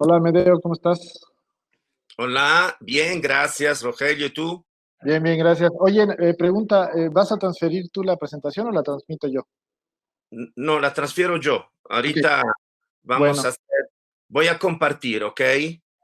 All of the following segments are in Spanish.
Hola, Medeo, ¿cómo estás? Hola, bien, gracias, Rogelio. ¿Y tú? Bien, bien, gracias. Oye, pregunta, ¿vas a transferir tú la presentación o la transmito yo? No, la transfiero yo. Ok, Ahorita vamos a bueno, hacer, voy a compartir, ¿ok?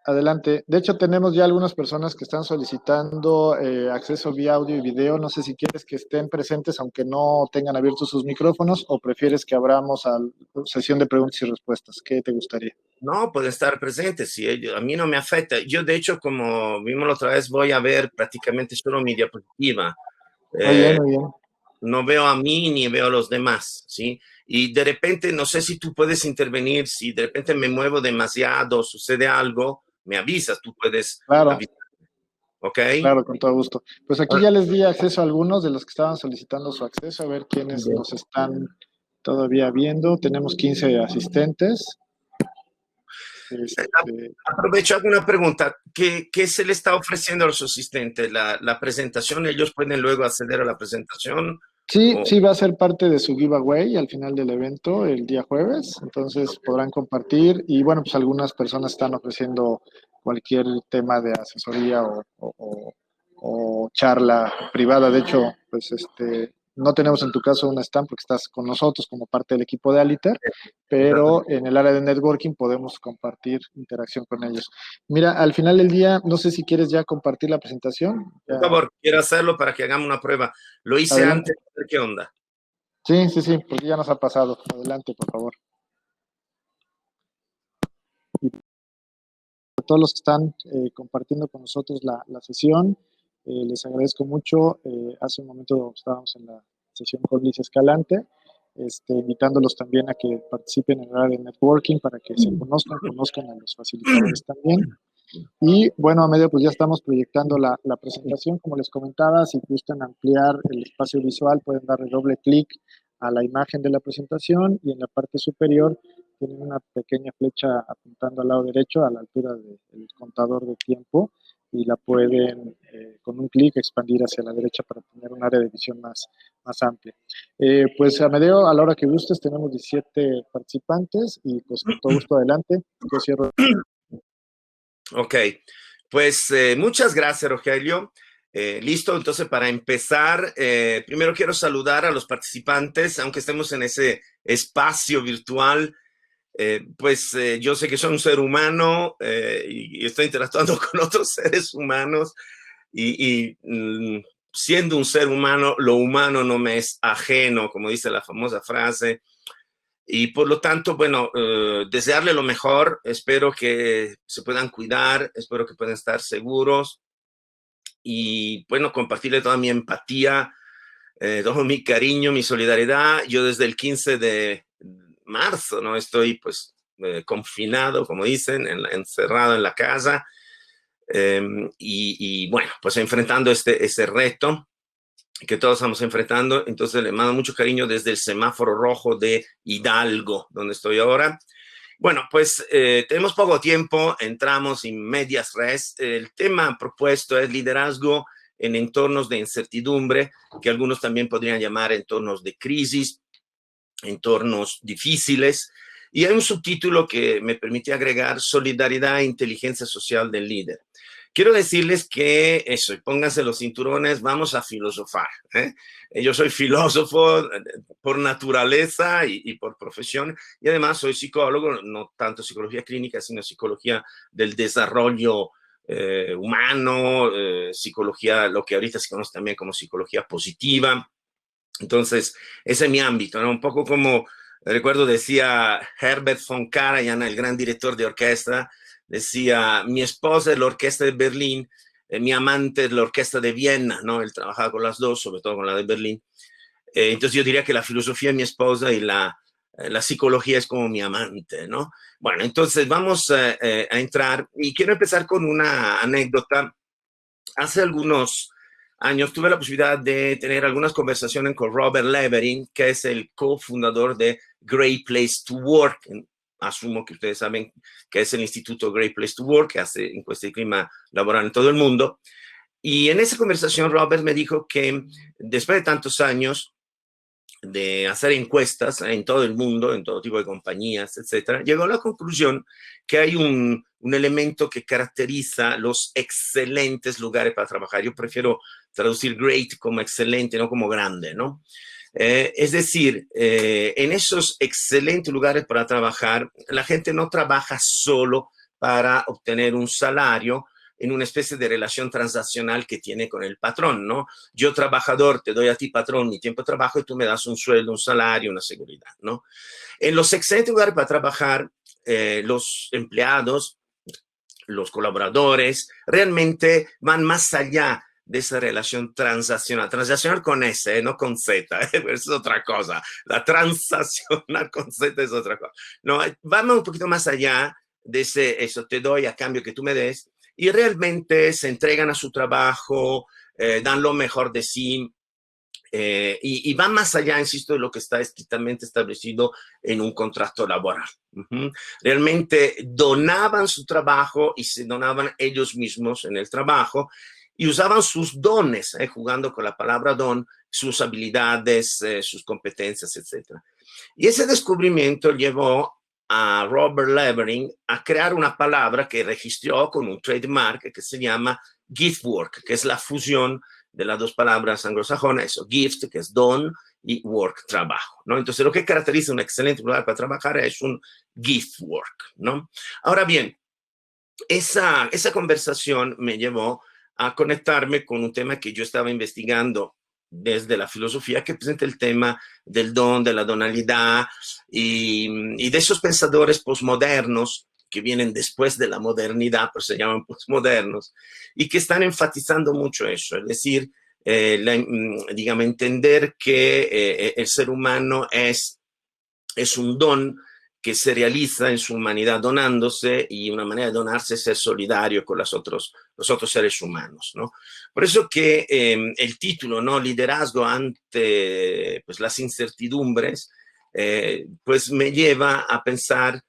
adelante. De hecho, tenemos ya algunas personas que están solicitando acceso vía audio y video. No sé si quieres que estén presentes aunque no tengan abiertos sus micrófonos o prefieres que abramos a sesión de preguntas y respuestas. ¿Qué te gustaría? No, pueden estar presentes, sí, a mí no me afecta. Yo, de hecho, como vimos la otra vez, voy a ver prácticamente solo mi diapositiva. Muy bien, Eh, muy bien. no veo a mí ni veo a los demás, ¿sí? Y de repente, no sé si tú puedes intervenir, si de repente me muevo demasiado, sucede algo, me avisas, tú puedes Claro, avisar, ¿ok? claro, con todo gusto. Pues aquí ya les di acceso a algunos de los que estaban solicitando su acceso, a ver quiénes Bien. nos están todavía viendo. Tenemos 15 asistentes. Este, Aprovecho, hago una pregunta. ¿Qué se le está ofreciendo a los asistentes? ¿La presentación? ¿Ellos pueden luego acceder a la presentación? sí, O, sí va a ser parte de su giveaway al final del evento el día jueves, entonces podrán compartir y bueno, pues algunas personas están ofreciendo cualquier tema de asesoría o charla privada. De hecho, pues no tenemos en tu caso una stand porque estás con nosotros como parte del equipo de Aliter, exacto. pero en el área de networking podemos compartir interacción con ellos. Mira, al final del día, no sé si quieres ya compartir la presentación. Por Ya, favor, quiero hacerlo para que hagamos una prueba. Lo hice adelante. antes, a ver qué onda. Sí, sí, sí, porque ya nos ha pasado. Adelante, por favor. Y a todos los que están compartiendo con nosotros la sesión, les agradezco mucho. Hace un momento estábamos en la sesión con Liz Escalante, invitándolos también a que participen en el área de networking para que se conozcan a los facilitadores también. Y bueno, a medio pues ya estamos proyectando la presentación, como les comentaba, si gustan ampliar el espacio visual pueden darle doble clic a la imagen de la presentación y en la parte superior tienen una pequeña flecha apuntando al lado derecho a la altura del contador de tiempo y la pueden con un clic expandir hacia la derecha para tener un área de visión más amplia. Pues Amedeo, a la hora que gustes tenemos 17 participantes y pues con todo gusto adelante. Yo cierro. Ok, pues muchas gracias, Rogelio. Listo, entonces para empezar, primero quiero saludar a los participantes, aunque estemos en ese espacio virtual. Yo sé que soy un ser humano y estoy interactuando con otros seres humanos y siendo un ser humano, lo humano no me es ajeno, como dice la famosa frase. Y por lo tanto, bueno, desearle lo mejor, espero que se puedan cuidar, espero que puedan estar seguros y bueno, compartirle toda mi empatía, todo mi cariño, mi solidaridad. Yo desde el 15 de marzo, ¿no? Estoy pues confinado, como dicen, encerrado en la casa y bueno, pues enfrentando ese reto que todos estamos enfrentando. Entonces le mando mucho cariño desde el semáforo rojo de Hidalgo, donde estoy ahora. Bueno, pues tenemos poco tiempo, entramos en medias res. El tema propuesto es liderazgo en entornos de incertidumbre, que algunos también podrían llamar entornos de crisis, entornos difíciles. Y hay un subtítulo que me permite agregar solidaridad e inteligencia social del líder. Quiero decirles que eso, y pónganse los cinturones, vamos a filosofar. ¿eh? Yo soy filósofo por naturaleza y por profesión, y además soy psicólogo, no tanto psicología clínica, sino psicología del desarrollo humano, psicología, lo que ahorita se conoce también como psicología positiva. Entonces, ese es mi ámbito, ¿no? Un poco como, recuerdo, decía Herbert von Karajan, el gran director de orquesta, decía, mi esposa es la orquesta de Berlín, mi amante es la orquesta de Viena, ¿no? Él trabajaba con las dos, sobre todo con la de Berlín. Entonces yo diría que la filosofía es mi esposa y la psicología es como mi amante, ¿no? Bueno, entonces vamos a entrar y quiero empezar con una anécdota. Hace algunos años tuve la posibilidad de tener algunas conversaciones con Robert Levering, que es el cofundador de Great Place to Work. Asumo que ustedes saben que es el Instituto Great Place to Work, que hace encuesta de clima laboral en todo el mundo. Y en esa conversación Robert me dijo que después de tantos años de hacer encuestas en todo el mundo, en todo tipo de compañías, etcétera, llegó a la conclusión que hay un elemento que caracteriza los excelentes lugares para trabajar. Yo prefiero traducir great como excelente, no como grande, ¿no? Es decir, en esos excelentes lugares para trabajar, la gente no trabaja solo para obtener un salario en una especie de relación transaccional que tiene con el patrón, ¿no? Yo trabajador te doy a ti, patrón, mi tiempo de trabajo y tú me das un sueldo, un salario, una seguridad, ¿no? En los excelentes lugares para trabajar, los empleados, los colaboradores, realmente van más allá de esa relación transaccional con S, no con Z, es otra cosa. La transaccional con Z es otra cosa. No, vamos un poquito más allá de eso te doy a cambio que tú me des, y realmente se entregan a su trabajo, dan lo mejor de sí, y va más allá, insisto, de lo que está estrictamente establecido en un contrato laboral. Realmente donaban su trabajo y se donaban ellos mismos en el trabajo y usaban sus dones, jugando con la palabra don, sus habilidades, sus competencias, etc. Y ese descubrimiento llevó a Robert Levering a crear una palabra que registró con un trademark que se llama gift work, que es la fusión de las dos palabras anglosajonas, eso, gift, que es don, y work, trabajo, ¿no? Entonces, lo que caracteriza un excelente lugar para trabajar es un gift work, ¿no? Ahora bien, esa conversación me llevó a conectarme con un tema que yo estaba investigando desde la filosofía, que presenta el tema del don, de la donalidad y de esos pensadores posmodernos que vienen después de la modernidad, pues se llaman posmodernos, y que están enfatizando mucho eso, es decir, digamos, entender que el ser humano es un don que se realiza en su humanidad donándose, y una manera de donarse es ser solidario con los otros seres humanos, ¿no? Por eso que el título, ¿no? Liderazgo ante pues, las incertidumbres, pues me lleva a pensar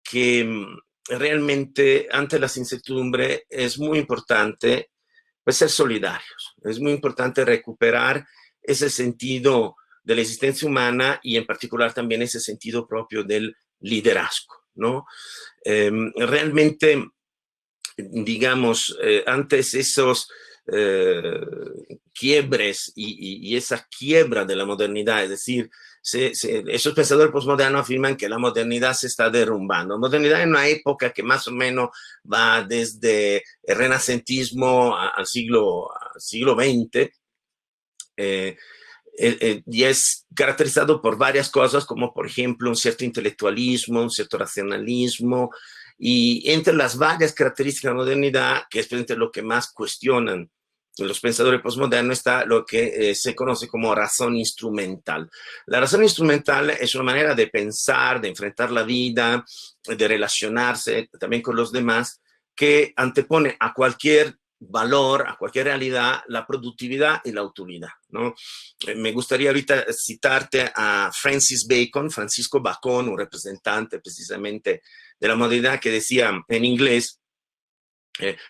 que realmente ante las incertidumbres es muy importante pues, ser solidarios, es muy importante recuperar ese sentido de la existencia humana y en particular también ese sentido propio del liderazgo, ¿no? Realmente, digamos, antes esos quiebres y esa quiebra de la modernidad, es decir, esos pensadores postmodernos afirman que la modernidad se está derrumbando. La modernidad en una época que más o menos va desde el renacentismo al siglo XX, y es caracterizado por varias cosas, como por ejemplo un cierto intelectualismo, un cierto racionalismo, y entre las varias características de la modernidad, que es lo que más cuestionan los pensadores postmodernos, está lo que se conoce como razón instrumental. La razón instrumental es una manera de pensar, de enfrentar la vida, de relacionarse también con los demás, que antepone a cualquier valor, a cualquier realidad, la productividad y la utilidad, ¿no? Me gustaría ahorita citarte a Francis Bacon, Francisco Bacon, un representante precisamente de la modernidad, que decía en inglés,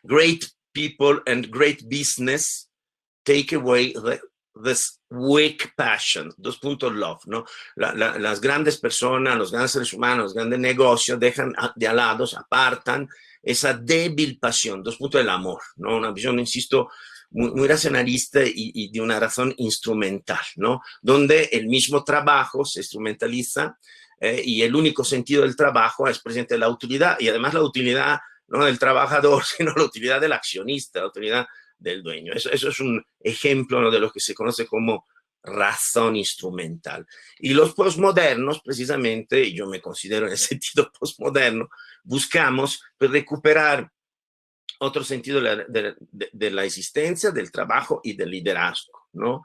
great people and great business take away this weak passion, love, ¿no? Las grandes personas, los grandes seres humanos, los grandes negocios dejan de al lado, apartan esa débil pasión, el amor, ¿no? Una visión, insisto, muy racionalista y de una razón instrumental, ¿no? Donde el mismo trabajo se instrumentaliza y el único sentido del trabajo es presente la utilidad, y además la utilidad no del trabajador, sino la utilidad del accionista, la utilidad del dueño. Eso es un ejemplo, ¿no? de lo que se conoce como razón instrumental. Y los posmodernos, precisamente, y yo me considero en el sentido posmoderno, buscamos pues, recuperar otro sentido de la existencia, del trabajo y del liderazgo, ¿no?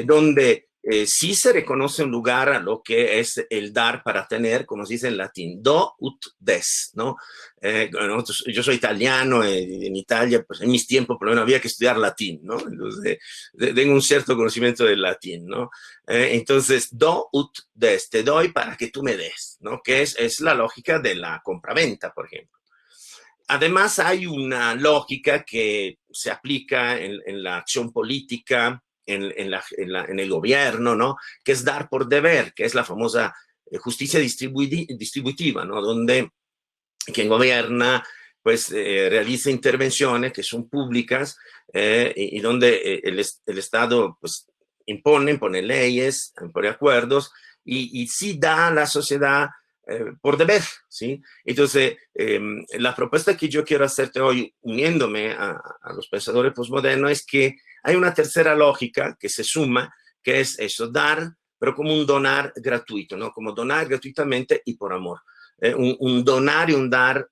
Donde sí se reconoce un lugar a lo que es el dar para tener, como se dice en latín, do ut des, ¿no? Yo soy italiano, en Italia, pues en mis tiempos, por lo menos había que estudiar latín, ¿no? Entonces, tengo un cierto conocimiento del latín, ¿no? Entonces, do ut des, te doy para que tú me des, ¿no? Que es la lógica de la compraventa, por ejemplo. Además, hay una lógica que se aplica en la acción política, en el gobierno, ¿no? Que es dar por deber, que es la famosa justicia distributiva, ¿no? Donde quien gobierna pues realiza intervenciones que son públicas y donde el Estado pues impone leyes, impone acuerdos y sí da a la sociedad por deber, ¿sí? Entonces, la propuesta que yo quiero hacerte hoy, uniéndome a los pensadores postmodernos, es que hay una tercera lógica que se suma, que es eso, dar, pero como un donar gratuito, ¿no? Como donar gratuitamente y por amor. Un donar y un dar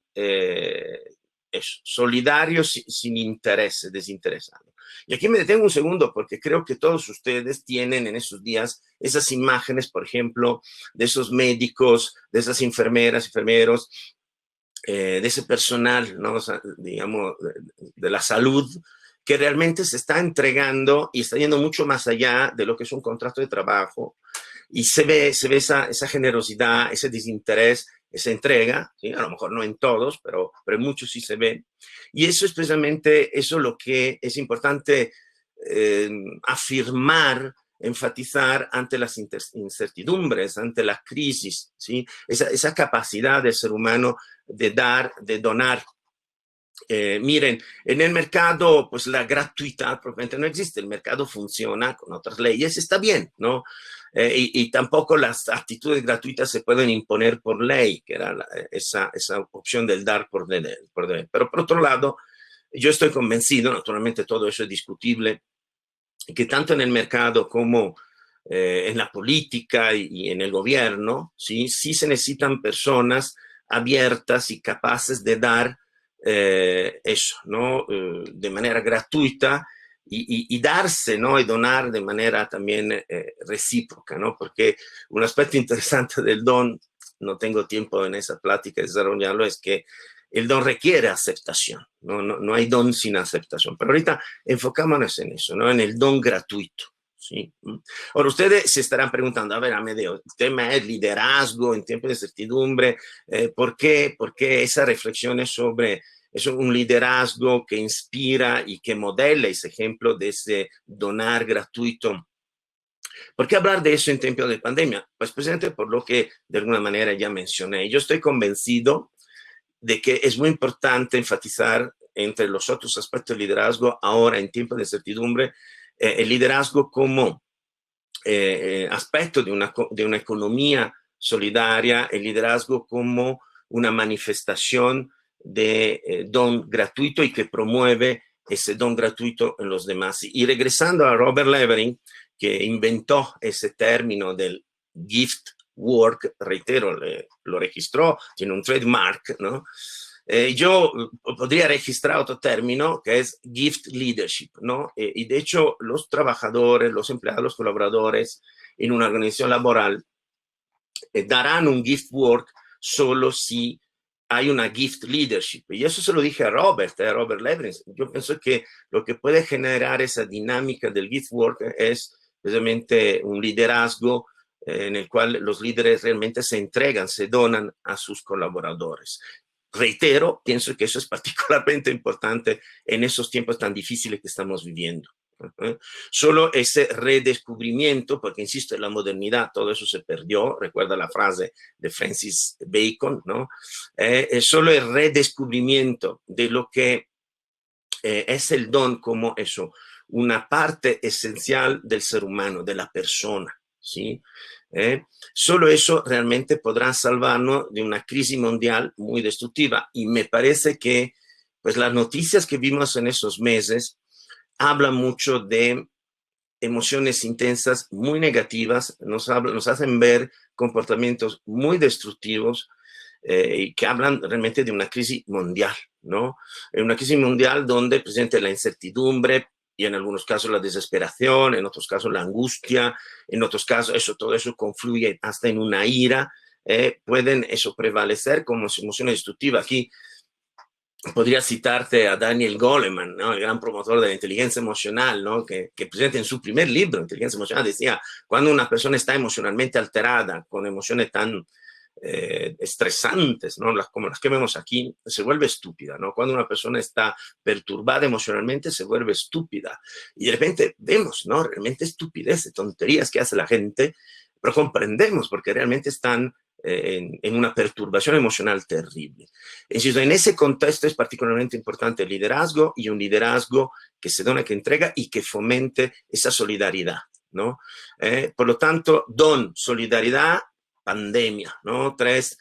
solidario sin interés, desinteresado. Y aquí me detengo un segundo porque creo que todos ustedes tienen en esos días esas imágenes, por ejemplo, de esos médicos, de esas enfermeras, enfermeros, de ese personal, ¿no? O sea, digamos, de la salud, que realmente se está entregando y está yendo mucho más allá de lo que es un contrato de trabajo. Y se ve esa generosidad, ese desinterés, esa entrega, ¿sí? A lo mejor no en todos, pero en muchos sí se ve. Y eso es precisamente eso lo que es importante afirmar, enfatizar ante las incertidumbres, ante la crisis, ¿sí? Esa capacidad del ser humano de dar, de donar. Miren, en el mercado, pues la gratuidad probablemente no existe. El mercado funciona con otras leyes, está bien, ¿no? Y tampoco las actitudes gratuitas se pueden imponer por ley, que era esa opción del dar por deber. Pero por otro lado, yo estoy convencido, naturalmente todo eso es discutible, que tanto en el mercado como en la política y en el gobierno, ¿sí? Sí se necesitan personas abiertas y capaces de dar eso, ¿no? De manera gratuita y darse, ¿no? Y donar de manera también recíproca, ¿no? Porque un aspecto interesante del don, no tengo tiempo en esa plática de desarrollarlo, es que el don requiere aceptación, no hay don sin aceptación. Pero ahorita enfocémonos en eso, ¿no? En el don gratuito. ¿Sí? Ahora, ustedes se estarán preguntando, a ver, Amedeo, el tema es liderazgo en tiempos de incertidumbre, ¿por qué esa reflexión es sobre un liderazgo que inspira y que modela ese ejemplo de ese donar gratuito? ¿Por qué hablar de eso en tiempos de pandemia? Pues precisamente por lo que de alguna manera ya mencioné. Yo estoy convencido de que es muy importante enfatizar entre los otros aspectos del liderazgo ahora en tiempos de incertidumbre, el liderazgo como aspecto de una economía solidaria, el liderazgo como una manifestación de don gratuito y que promueve ese don gratuito en los demás. Y regresando a Robert Levering, que inventó ese término del gift work, reitero, lo registró, tiene un trademark, ¿no? Yo podría registrar otro término que es gift leadership, ¿no? Y de hecho, los trabajadores, los empleados, los colaboradores en una organización laboral darán un gift work solo si hay una gift leadership. Y eso se lo dije a Robert Levering. Yo pienso que lo que puede generar esa dinámica del gift work es precisamente un liderazgo en el cual los líderes realmente se entregan, se donan a sus colaboradores. Reitero, pienso que eso es particularmente importante en esos tiempos tan difíciles que estamos viviendo. Solo ese redescubrimiento, porque insisto, en la modernidad todo eso se perdió, recuerda la frase de Francis Bacon, ¿no? Solo el redescubrimiento de lo que es el don como eso, una parte esencial del ser humano, de la persona, ¿sí? Solo eso realmente podrá salvarnos de una crisis mundial muy destructiva. Y me parece que pues, las noticias que vimos en esos meses hablan mucho de emociones intensas muy negativas, nos hacen ver comportamientos muy destructivos y que hablan realmente de una crisis mundial, ¿no? Una crisis mundial donde presente la incertidumbre y en algunos casos la desesperación, en otros casos la angustia, en otros casos todo eso confluye hasta en una ira, pueden eso prevalecer como emociones destructivas. Aquí podría citarte a Daniel Goleman, ¿no? El gran promotor de la inteligencia emocional, ¿no? que presenta en su primer libro, Inteligencia Emocional, decía, cuando una persona está emocionalmente alterada, con emociones tan estresantes, ¿no? Como las que vemos aquí, se vuelve estúpida, ¿no? Cuando una persona está perturbada emocionalmente, se vuelve estúpida. Y de repente vemos, ¿no? Realmente estupideces, tonterías que hace la gente, pero comprendemos porque realmente están en una perturbación emocional terrible. Insisto, en ese contexto es particularmente importante el liderazgo y un liderazgo que se dona, que entrega y que fomente esa solidaridad, ¿no? Por lo tanto, don, solidaridad, pandemia, ¿no? Tres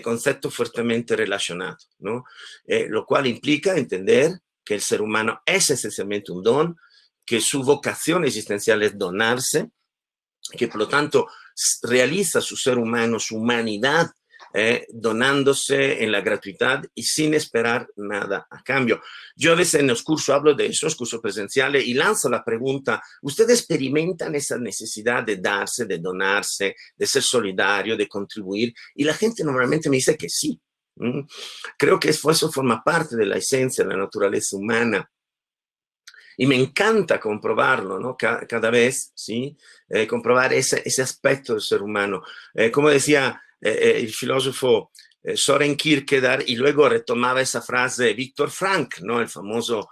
conceptos fuertemente relacionados, ¿no? Lo cual implica entender que el ser humano es esencialmente un don, que su vocación existencial es donarse, que por lo tanto realiza su ser humano, su humanidad, donándose en la gratuidad y sin esperar nada a cambio. Yo a veces en los cursos hablo de esos cursos presenciales y lanzo la pregunta, ¿ustedes experimentan esa necesidad de darse, de donarse, de ser solidario, de contribuir? Y la gente normalmente me dice que sí. Creo que eso forma parte de la esencia de la naturaleza humana. Y me encanta comprobarlo, ¿no? Cada vez, ¿sí? Comprobar ese aspecto del ser humano. Como decía el filósofo Soren Kierkegaard, y luego retomaba esa frase de Viktor Frankl, ¿no? El famoso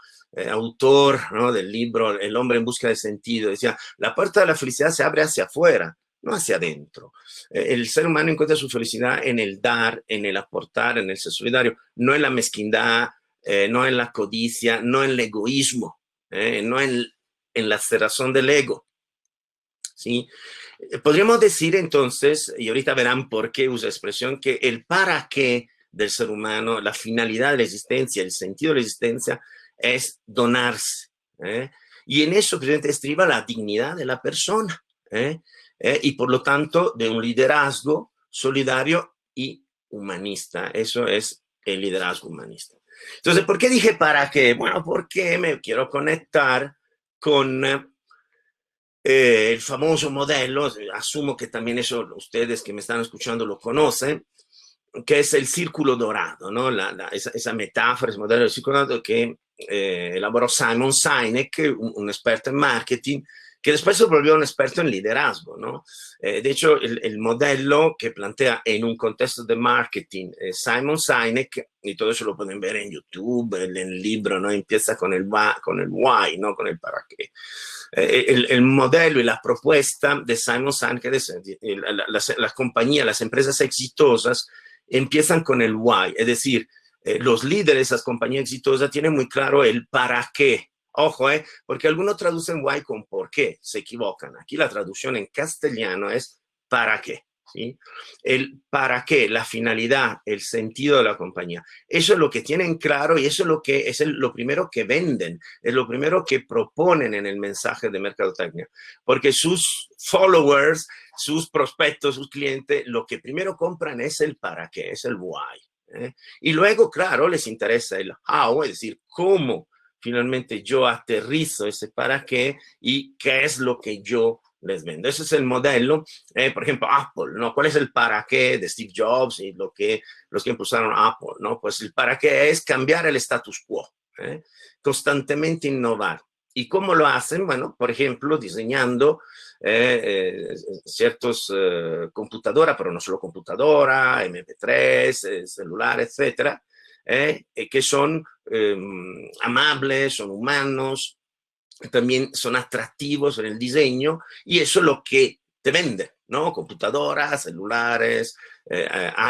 autor, ¿no? Del libro El hombre en busca de sentido. Decía, la puerta de la felicidad se abre hacia afuera, no hacia adentro. El ser humano encuentra su felicidad en el dar, en el aportar, en el ser solidario, no en la mezquindad, no en la codicia, no en el egoísmo. No en la cerrazón del ego. ¿Sí? Podríamos decir entonces, y ahorita verán por qué uso la expresión, que el para qué del ser humano, la finalidad de la existencia, el sentido de la existencia es donarse. Y en eso precisamente estriba la dignidad de la persona. Y por lo tanto de un liderazgo solidario y humanista. Eso es el liderazgo humanista. Entonces, ¿por qué dije para qué? Bueno, porque me quiero conectar con el famoso modelo, asumo que también eso ustedes que me están escuchando lo conocen, que es el círculo dorado, ¿no? Esa metáfora, ese modelo del círculo dorado que elaboró Simon Sinek, un experto en marketing, que después se volvió un experto en liderazgo, ¿no? De hecho, el modelo que plantea en un contexto de marketing Simon Sinek, y todo eso lo pueden ver en YouTube, en el libro, ¿no? Empieza con el why, ¿no? Con el para qué. El modelo y la propuesta de Simon Sinek, las compañías, las empresas exitosas empiezan con el why, es decir, los líderes de esas compañías exitosas tienen muy claro el para qué. Ojo, porque algunos traducen why con por qué, se equivocan. Aquí la traducción en castellano es para qué. ¿Sí? El para qué, la finalidad, el sentido de la compañía. Eso es lo que tienen claro y eso es lo que es lo primero que venden, es lo primero que proponen en el mensaje de mercadotecnia, porque sus followers, sus prospectos, sus clientes, lo que primero compran es el para qué, es el why. Y luego, claro, les interesa el how, es decir, cómo finalmente yo aterrizo ese para qué y qué es lo que yo les vendo. Ese es el modelo, por ejemplo, Apple, ¿no? ¿Cuál es el para qué de Steve Jobs y los que impulsaron Apple, ¿no? Pues el para qué es cambiar el status quo, constantemente innovar. ¿Y cómo lo hacen? Bueno, por ejemplo, diseñando ciertos computadoras, pero no solo computadora, MP3, celular, etcétera, que son amables, son humanos, también son atractivos en el diseño y eso es lo que te vende, ¿no? Computadoras, celulares,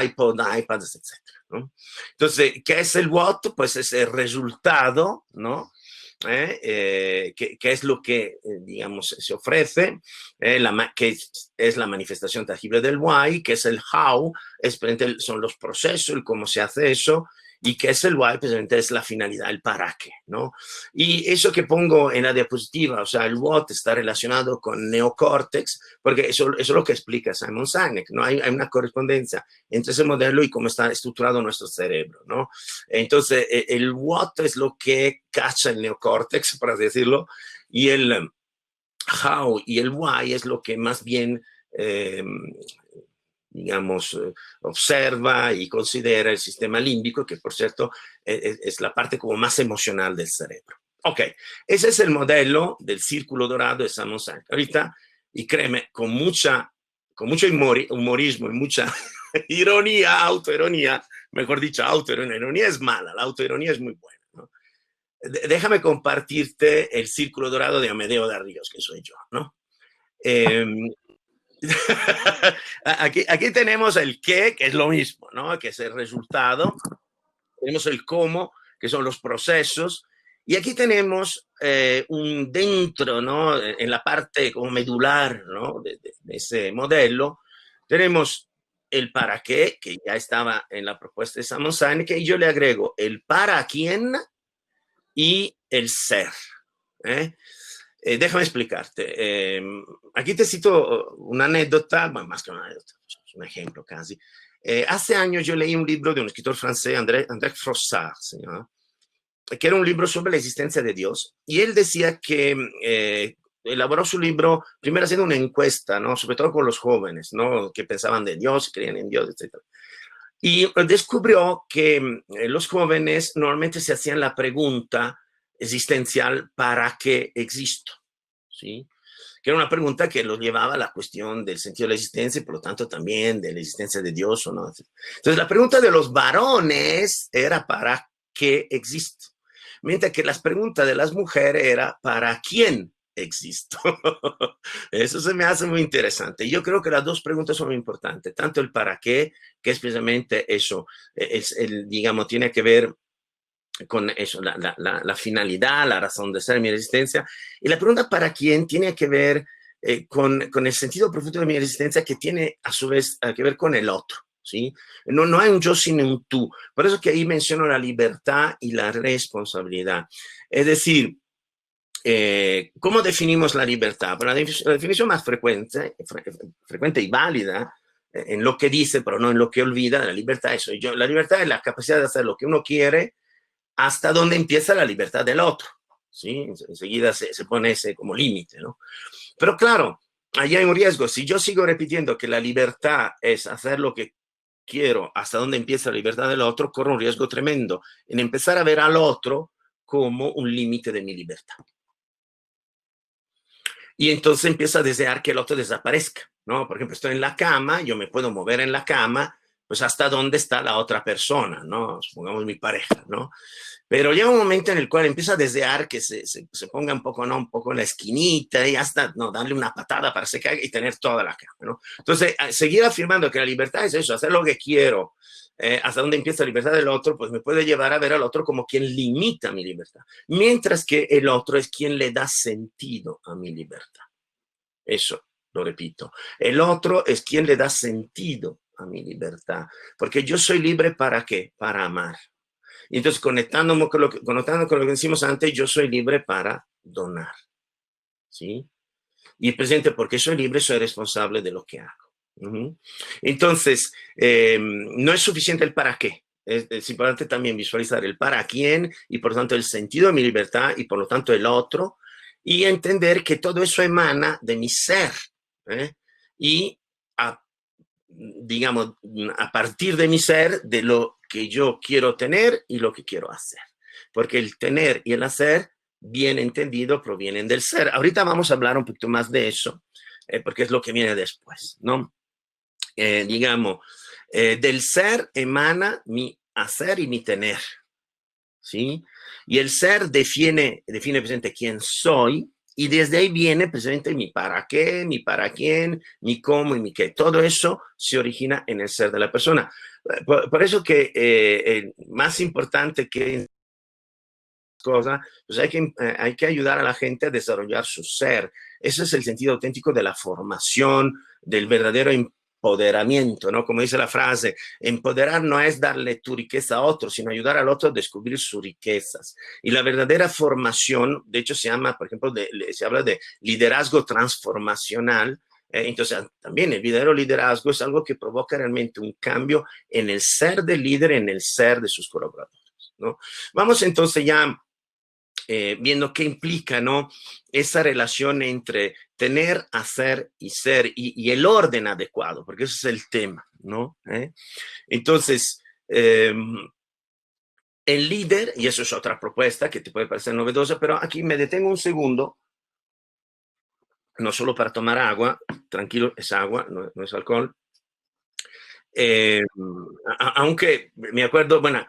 iPod, iPads, etcétera, ¿no? Entonces, ¿qué es el what? Pues es el resultado, ¿no? Que es lo que, digamos, se ofrece, que es la manifestación tangible del why, que es el how, son los procesos, el cómo se hace eso, y que es el why, precisamente es la finalidad, el para qué, ¿no? Y eso que pongo en la diapositiva, o sea, el what está relacionado con neocórtex, porque eso es lo que explica Simon Sinek, ¿no? Hay una correspondencia entre ese modelo y cómo está estructurado nuestro cerebro, ¿no? Entonces, el what es lo que cacha el neocórtex, por así decirlo, y el how y el why es lo que más bien digamos, observa y considera el sistema límbico, que por cierto es la parte como más emocional del cerebro. Ok, ese es el modelo del círculo dorado de Simon Sinek. Ahorita, y créeme, con mucha con mucho humorismo y mucha ironía, autoironía, mejor dicho, autoironía. Ironía es mala, la autoironía es muy buena, ¿no? Déjame compartirte el círculo dorado de Amedeo de Ríos, que soy yo, ¿no? Aquí tenemos el qué, que es lo mismo, ¿no? Que es el resultado. Tenemos el cómo, que son los procesos. Y aquí tenemos un dentro, ¿no? En la parte como medular, ¿no? De ese modelo, tenemos el para qué, que ya estaba en la propuesta de Simon Sinek, y yo le agrego el para quién y el ser. Déjame explicarte. Aquí te cito una anécdota, más que una anécdota, un ejemplo casi. Hace años yo leí un libro de un escritor francés, André Froissart, ¿no? Que era un libro sobre la existencia de Dios, y él decía que elaboró su libro primero haciendo una encuesta, ¿no? Sobre todo con los jóvenes, ¿no? Que pensaban de Dios, creían en Dios, etc. Y descubrió que los jóvenes normalmente se hacían la pregunta existencial: ¿para qué existo? ¿Sí? Que era una pregunta que los llevaba a la cuestión del sentido de la existencia y por lo tanto también de la existencia de Dios o no. Entonces la pregunta de los varones era ¿para qué existo? Mientras que las preguntas de las mujeres era ¿para quién existo? Eso se me hace muy interesante. Yo creo que las dos preguntas son muy importantes, tanto el para qué, que es precisamente eso, digamos, tiene que ver con eso, la finalidad, la razón de ser de mi existencia. Y la pregunta para quién tiene que ver con el sentido profundo de mi existencia, que tiene a su vez que ver con el otro. ¿Sí? No hay un yo sin un tú. Por eso que ahí menciono la libertad y la responsabilidad. Es decir, ¿cómo definimos la libertad? Bueno, la definición más frecuente y válida en lo que dice, pero no en lo que olvida, la libertad es yo. La libertad es la capacidad de hacer lo que uno quiere hasta donde empieza la libertad del otro. ¿Sí? Enseguida se pone ese como límite, ¿no? Pero claro, ahí hay un riesgo. Si yo sigo repitiendo que la libertad es hacer lo que quiero hasta donde empieza la libertad del otro, corro un riesgo tremendo en empezar a ver al otro como un límite de mi libertad. Y entonces empiezo a desear que el otro desaparezca, ¿no? Por ejemplo, estoy en la cama, yo me puedo mover en la cama, pues hasta dónde está la otra persona, ¿no? Supongamos mi pareja, ¿no? Pero llega un momento en el cual empiezo a desear que se ponga un poco, ¿no? Un poco en la esquinita y hasta, no, darle una patada para que se caiga y tener toda la cama, ¿no? Entonces, seguir afirmando que la libertad es eso, hacer lo que quiero, hasta donde empieza la libertad del otro, pues me puede llevar a ver al otro como quien limita mi libertad, mientras que el otro es quien le da sentido a mi libertad. Eso, lo repito, el otro es quien le da sentido a mi libertad, porque yo soy libre ¿para qué? Para amar. Y entonces, conectando con lo que decimos antes, yo soy libre para donar. ¿Sí? Y presente, porque soy libre, soy responsable de lo que hago. Entonces, no es suficiente el para qué. Es importante también visualizar el para quién y por lo tanto el sentido de mi libertad y por lo tanto el otro, y entender que todo eso emana de mi ser. Y digamos, a partir de mi ser, de lo que yo quiero tener y lo que quiero hacer. Porque el tener y el hacer, bien entendido, provienen del ser. Ahorita vamos a hablar un poquito más de eso, porque es lo que viene después, ¿no? Digamos, del ser emana mi hacer y mi tener, ¿sí? Y el ser define presente quién soy, y desde ahí viene precisamente mi para qué, mi para quién, mi cómo y mi qué. Todo eso se origina en el ser de la persona. Por eso que más importante que cosa, pues hay que ayudar a la gente a desarrollar su ser. Ese es el sentido auténtico de la formación, del verdadero empoderamiento, ¿no? Como dice la frase, empoderar no es darle tu riqueza a otro, sino ayudar al otro a descubrir sus riquezas. Y la verdadera formación, de hecho, se llama, por ejemplo, se habla de liderazgo transformacional. Entonces, también el verdadero liderazgo es algo que provoca realmente un cambio en el ser del líder, en el ser de sus colaboradores, ¿no? Vamos entonces ya viendo qué implica, ¿no? Esa relación entre tener, hacer y ser, y el orden adecuado, porque ese es el tema, ¿no? Entonces, el líder, y eso es otra propuesta que te puede parecer novedosa, pero aquí me detengo un segundo no solo para tomar agua, tranquilo, es agua, no es alcohol. Aunque me acuerdo, bueno,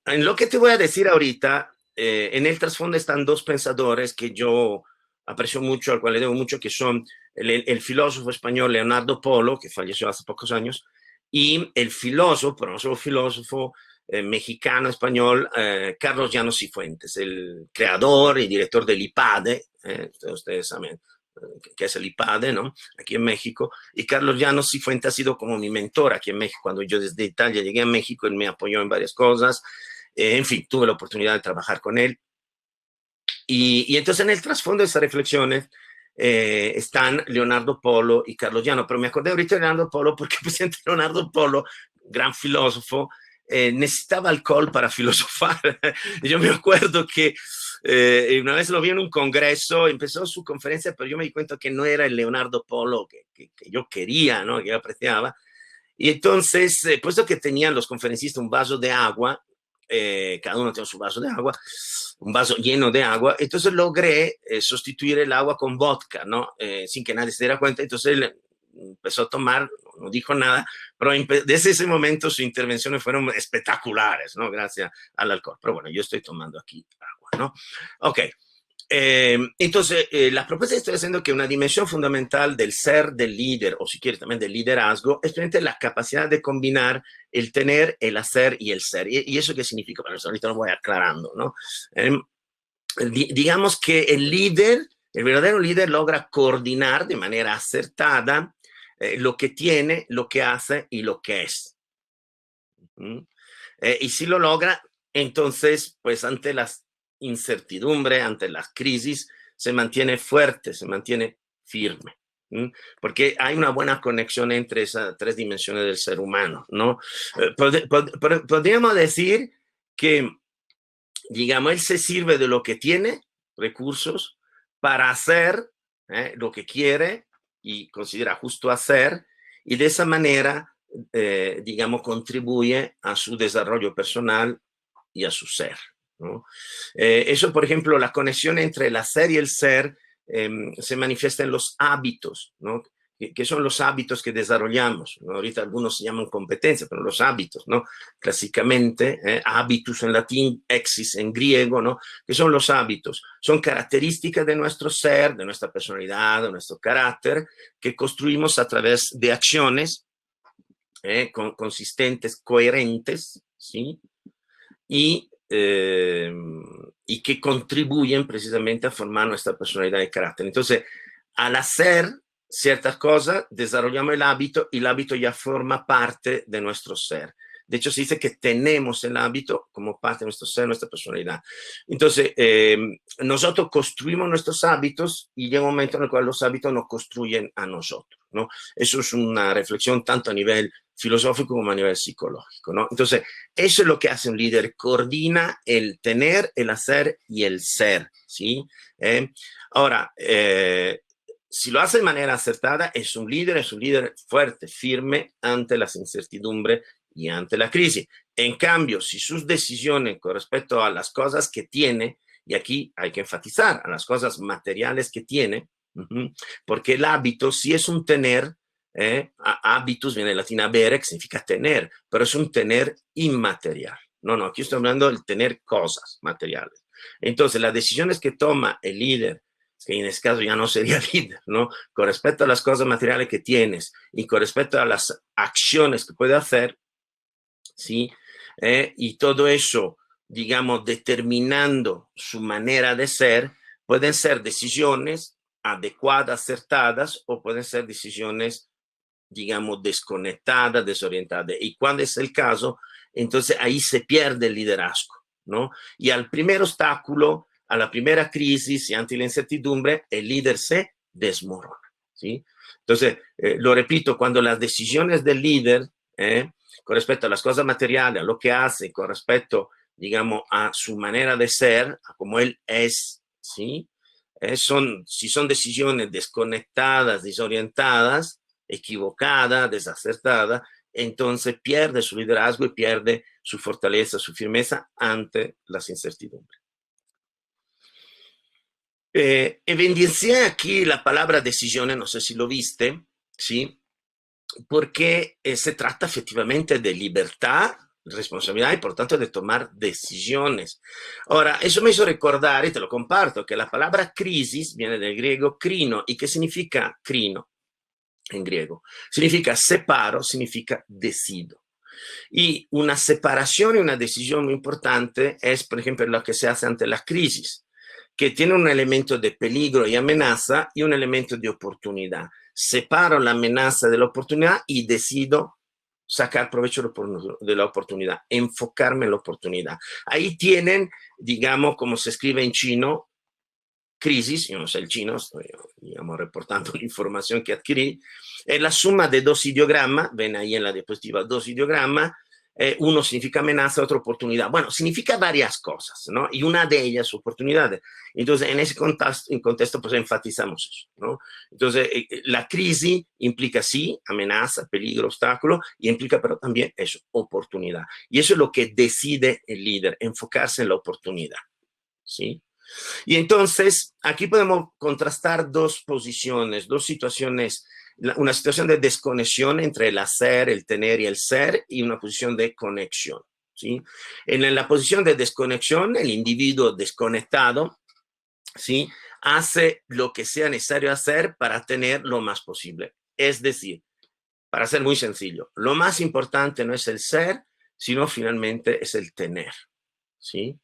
en lo que te voy a decir ahorita, en el trasfondo están dos pensadores que yo aprecio mucho, al cual le debo mucho, que son el filósofo español Leonardo Polo, que falleció hace pocos años, y el filósofo, pero no solo filósofo, mexicano, español, Carlos Llanos y Fuentes, el creador y director del IPADE, ustedes saben que es el IPADE, ¿no? Aquí en México. Y Carlos Llanos Cifuentes ha sido como mi mentor aquí en México. Cuando yo desde Italia llegué a México, él me apoyó en varias cosas. En fin, tuve la oportunidad de trabajar con él. Y entonces en el trasfondo de esas reflexiones están Leonardo Polo y Carlos Llano. Pero me acordé ahorita de Leonardo Polo porque el presidente Leonardo Polo, gran filósofo, necesitaba alcohol para filosofar. Yo me acuerdo que una vez lo vi en un congreso, empezó su conferencia, pero yo me di cuenta que no era el Leonardo Polo que yo quería, ¿no? Que yo apreciaba. Y entonces, puesto que tenían los conferencistas un vaso de agua, cada uno tiene su vaso de agua, un vaso lleno de agua, entonces logré sustituir el agua con vodka, ¿no? Sin que nadie se diera cuenta. Entonces él empezó a tomar, no dijo nada, pero desde ese momento sus intervenciones fueron espectaculares, ¿no? Gracias al alcohol. Pero bueno, yo estoy tomando aquí agua, ¿no? Ok. Entonces, la propuesta estoy haciendo que una dimensión fundamental del ser del líder, o si quieres también del liderazgo, es precisamente la capacidad de combinar el tener, el hacer y el ser. ¿Y eso qué significa? Bueno, ahorita lo voy aclarando, ¿no? Digamos que el líder, el verdadero líder logra coordinar de manera acertada lo que tiene, lo que hace y lo que es. Y si lo logra, entonces, pues ante las incertidumbre, ante las crisis, se mantiene fuerte, se mantiene firme. Porque hay una buena conexión entre esas tres dimensiones del ser humano, ¿no? Podríamos decir que, digamos, él se sirve de lo que tiene, recursos, para hacer lo que quiere y considera justo hacer, y de esa manera, digamos, contribuye a su desarrollo personal y a su ser, ¿no? Eso, por ejemplo, la conexión entre el hacer y el ser se manifiesta en los hábitos, ¿no? ¿Qué son los hábitos que desarrollamos? ¿No? Ahorita algunos se llaman competencias, pero los hábitos, ¿no? Clásicamente, habitus en latín, exis en griego, ¿no? ¿Qué son los hábitos? Son características de nuestro ser, de nuestra personalidad, de nuestro carácter, que construimos a través de acciones consistentes, coherentes, ¿sí? Y que contribuyen precisamente a formar nuestra personalidad y carácter. Entonces, al hacer ciertas cosas, desarrollamos el hábito ya forma parte de nuestro ser. De hecho, se dice que tenemos el hábito como parte de nuestro ser, nuestra personalidad. Entonces, nosotros construimos nuestros hábitos y llega un momento en el cual los hábitos nos construyen a nosotros, ¿no? Eso es una reflexión tanto a nivel filosófico como a nivel psicológico, ¿no? Entonces, eso es lo que hace un líder, coordina el tener, el hacer y el ser, ¿sí? Ahora, si lo hace de manera acertada, es un líder fuerte, firme ante las incertidumbres y ante la crisis. En cambio, si sus decisiones con respecto a las cosas que tiene, y aquí hay que enfatizar, a las cosas materiales que tiene, porque el hábito, si es un tener, hábitus viene del latín habere, que significa tener, pero es un tener inmaterial. No, aquí estoy hablando del tener cosas materiales. Entonces, las decisiones que toma el líder, que en este caso ya no sería líder, ¿no? Con respecto a las cosas materiales que tienes y con respecto a las acciones que puede hacer, ¿sí? Y todo eso, digamos, determinando su manera de ser, pueden ser decisiones adecuadas, acertadas, o pueden ser decisiones, digamos, desconectadas, desorientadas. Y cuando es el caso, entonces ahí se pierde el liderazgo, ¿no? Y al primer obstáculo, a la primera crisis y ante la incertidumbre, el líder se desmorona, ¿sí? Entonces, lo repito, cuando las decisiones del líder, con respecto a las cosas materiales, a lo que hace, con respecto, digamos, a su manera de ser, a cómo él es, ¿sí? Si son decisiones desconectadas, desorientadas, equivocada, desacertada, entonces pierde su liderazgo y pierde su fortaleza, su firmeza ante las incertidumbres. Evidencié aquí la palabra decisión, no sé si lo viste, ¿sí? Porque se trata efectivamente de libertad, responsabilidad y por tanto de tomar decisiones. Ahora, eso me hizo recordar, y te lo comparto, que la palabra crisis viene del griego crino. ¿Y qué significa crino en griego? Significa separo, significa decido. Y una separación y una decisión muy importante es, por ejemplo, lo que se hace ante la crisis, que tiene un elemento de peligro y amenaza y un elemento de oportunidad. Separo la amenaza de la oportunidad y decido sacar provecho de la oportunidad, enfocarme en la oportunidad. Ahí tienen, digamos, como se escribe en chino, crisis, yo no sé el chino, estoy, digamos, reportando la información que adquirí, es la suma de dos ideogramas, ven ahí en la diapositiva, dos ideogramas, uno significa amenaza, otro oportunidad. Bueno, significa varias cosas, ¿no? Y una de ellas, oportunidades. Entonces, en ese contexto pues enfatizamos eso, ¿no? Entonces, la crisis implica sí, amenaza, peligro, obstáculo, y implica pero también eso, oportunidad. Y eso es lo que decide el líder, enfocarse en la oportunidad, ¿sí? Y entonces aquí podemos contrastar dos posiciones, dos situaciones, una situación de desconexión entre el hacer, el tener y el ser, y una posición de conexión, ¿sí? En la posición de desconexión, el individuo desconectado, ¿sí?, hace lo que sea necesario hacer para tener lo más posible. Es decir, para ser muy sencillo, lo más importante no es el ser, sino finalmente es el tener, ¿sí?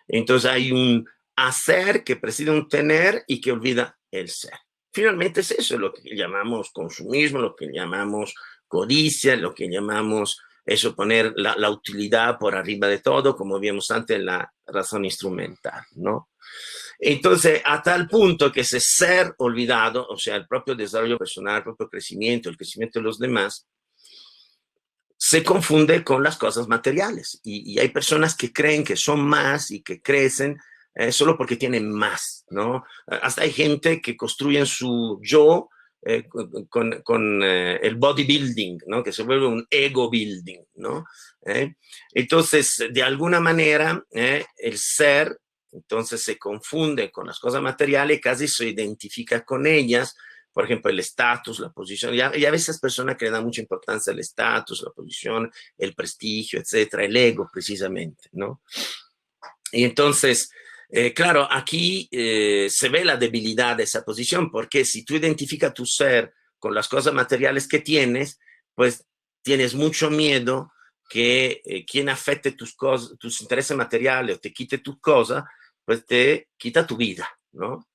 Entonces hay un hacer que preside un tener y que olvida el ser. Finalmente es eso, lo que llamamos consumismo, lo que llamamos codicia, lo que llamamos eso, poner la utilidad por arriba de todo, como vimos antes en la razón instrumental, ¿no? Entonces, a tal punto que ese ser olvidado, o sea, el propio desarrollo personal, el propio crecimiento, el crecimiento de los demás, se confunde con las cosas materiales. Y hay personas que creen que son más y que crecen solo porque tienen más, ¿no? Hasta hay gente que construye su yo con el bodybuilding, ¿no? Que se vuelve un ego building, ¿no? Entonces, de alguna manera, el ser, entonces se confunde con las cosas materiales y casi se identifica con ellas. Por ejemplo, el estatus, la posición, y a veces personas que le dan mucha importancia al estatus, la posición, el prestigio, etcétera, el ego precisamente, ¿no? Y entonces, claro, aquí se ve la debilidad de esa posición, porque si tú identificas tu ser con las cosas materiales que tienes, pues tienes mucho miedo que quien afecte tus intereses materiales o te quite tus cosas, pues te quita tu vida, ¿no?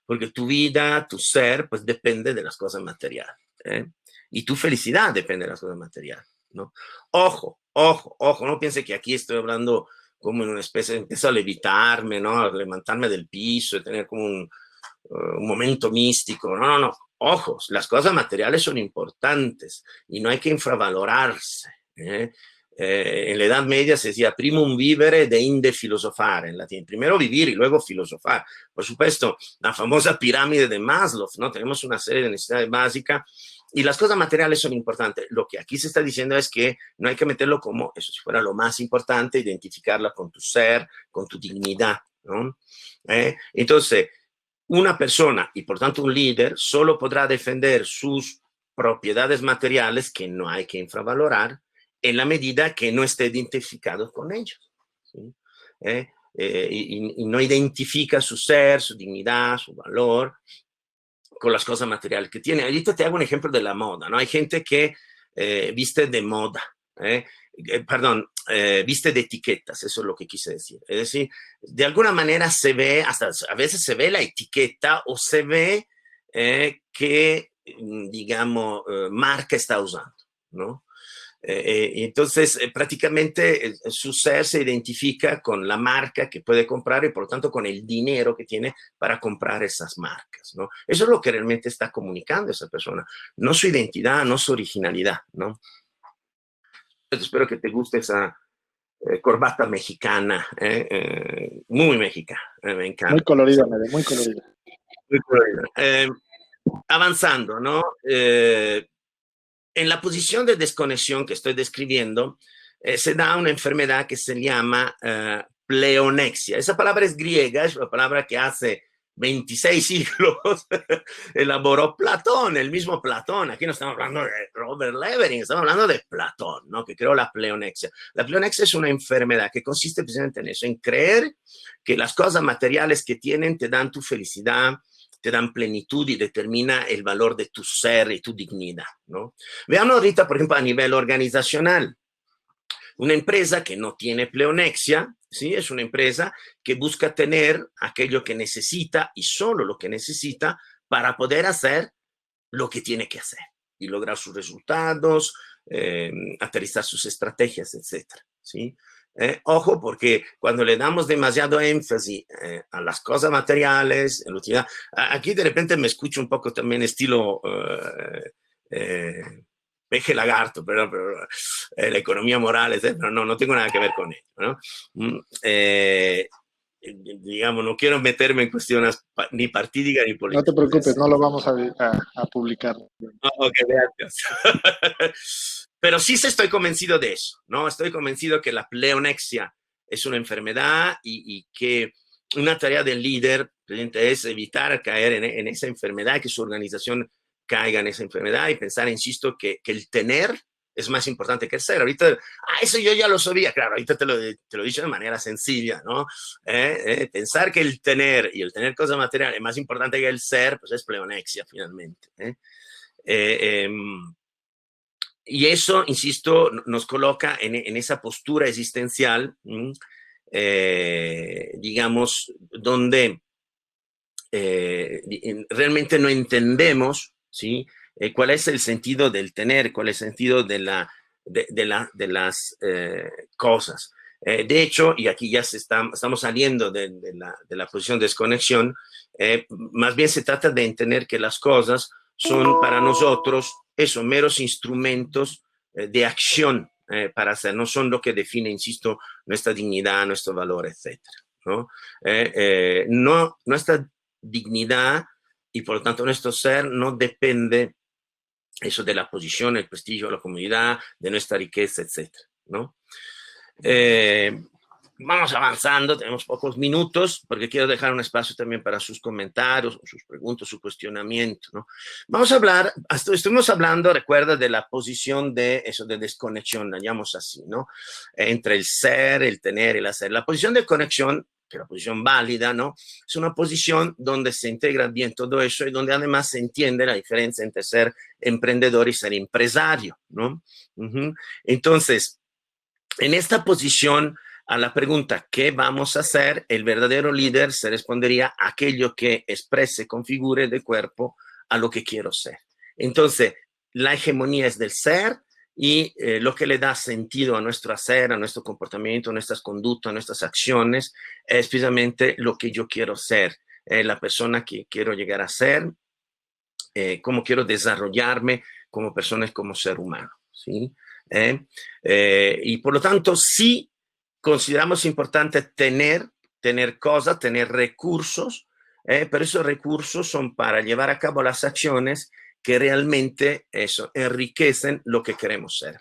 Porque tu vida, tu ser, pues depende de las cosas materiales. Y tu felicidad depende de las cosas materiales, ¿no? Ojo, ojo, ojo, no piense que aquí estoy hablando como en una especie, empiezo a levitarme, ¿no? A levantarme del piso, y tener como un momento místico. No, no, no. Ojos, las cosas materiales son importantes y no hay que infravalorarse. En la Edad Media se decía primum vivere deinde filosofare en latín. Primero vivir y luego filosofar. Por supuesto, la famosa pirámide de Maslow, ¿no? Tenemos una serie de necesidades básicas y las cosas materiales son importantes. Lo que aquí se está diciendo es que no hay que meterlo como eso si fuera lo más importante, identificarla con tu ser, con tu dignidad, ¿no? Entonces, una persona y por tanto un líder solo podrá defender sus propiedades materiales que no hay que infravalorar en la medida que no esté identificado con ellos, ¿sí? Y no identifica su ser, su dignidad, su valor con las cosas materiales que tiene. Ahorita te hago un ejemplo de la moda, ¿no? Hay gente que viste de moda, perdón, viste de etiquetas, eso es lo que quise decir. Es decir, de alguna manera se ve, hasta a veces se ve la etiqueta o se ve qué, digamos, marca está usando, ¿no? Entonces, prácticamente su ser se identifica con la marca que puede comprar y por lo tanto con el dinero que tiene para comprar esas marcas, ¿no? Eso es lo que realmente está comunicando esa persona, no su identidad, no su originalidad, ¿no? Entonces, espero que te guste esa corbata mexicana, muy mexicana, me Muy encanta. colorida, Mede, muy colorida. Muy colorida. Avanzando, ¿no? En la posición de desconexión que estoy describiendo, se da una enfermedad que se llama pleonexia. Esa palabra es griega, es una palabra que hace 26 siglos elaboró Platón, el mismo Platón. Aquí no estamos hablando de Robert Levering, estamos hablando de Platón, ¿no? Que creó la pleonexia. La pleonexia es una enfermedad que consiste precisamente en eso, en creer que las cosas materiales que tienen te dan tu felicidad, te dan plenitud y determina el valor de tu ser y tu dignidad, ¿no? Veamos ahorita, por ejemplo, a nivel organizacional. Una empresa que no tiene pleonexia, ¿sí? Es una empresa que busca tener aquello que necesita y solo lo que necesita para poder hacer lo que tiene que hacer y lograr sus resultados, aterrizar sus estrategias, etcétera, ¿sí? Ojo, porque cuando le damos demasiado énfasis a las cosas materiales, en utilidad, aquí de repente me escucho un poco también estilo peje lagarto, pero la economía moral, etcétera, no tengo nada que ver con ello, ¿no? Digamos, no quiero meterme en cuestiones ni partidistas ni No te políticas. preocupes, no lo vamos a publicar. Ok, gracias. Pero sí estoy convencido de eso, ¿no? Estoy convencido que la pleonexia es una enfermedad y que una tarea del líder es evitar caer en esa enfermedad, que su organización caiga en esa enfermedad y pensar, insisto, que el tener es más importante que el ser. Ahorita, eso yo ya lo sabía, claro, ahorita te lo he dicho de manera sencilla, ¿no? Pensar que el tener y el tener cosas materiales es más importante que el ser, pues es pleonexia finalmente. Y eso, insisto, nos coloca en esa postura existencial, digamos, donde realmente no entendemos, ¿sí? Cuál es el sentido del tener, cuál es el sentido de las cosas. De hecho, y aquí ya estamos saliendo de la posición de desconexión, más bien se trata de entender que las cosas son para nosotros eso, meros instrumentos de acción para hacer, no son lo que define, insisto, nuestra dignidad, nuestro valor, etcétera, ¿no? Nuestra dignidad y por lo tanto nuestro ser no depende eso de la posición, el prestigio, la comunidad, de nuestra riqueza, etcétera, ¿no? Vamos avanzando, tenemos pocos minutos porque quiero dejar un espacio también para sus comentarios, sus preguntas, su cuestionamiento, ¿no? Vamos a hablar, estuvimos hablando, recuerda, de la posición de eso, de desconexión, la llamamos así, ¿no? Entre el ser, el tener y el hacer. La posición de conexión, que es la posición válida, ¿no? Es una posición donde se integra bien todo eso y donde además se entiende la diferencia entre ser emprendedor y ser empresario, ¿no? Entonces, en esta posición, a la pregunta ¿qué vamos a hacer? El verdadero líder se respondería aquello que exprese, configure de cuerpo a lo que quiero ser. Entonces, la hegemonía es del ser y lo que le da sentido a nuestro hacer, a nuestro comportamiento, a nuestras conductas, a nuestras acciones, es precisamente lo que yo quiero ser, la persona que quiero llegar a ser, cómo quiero desarrollarme como persona y como ser humano, ¿sí? Y por lo tanto, sí consideramos importante tener cosas, tener recursos, pero esos recursos son para llevar a cabo las acciones que realmente eso, enriquecen lo que queremos ser.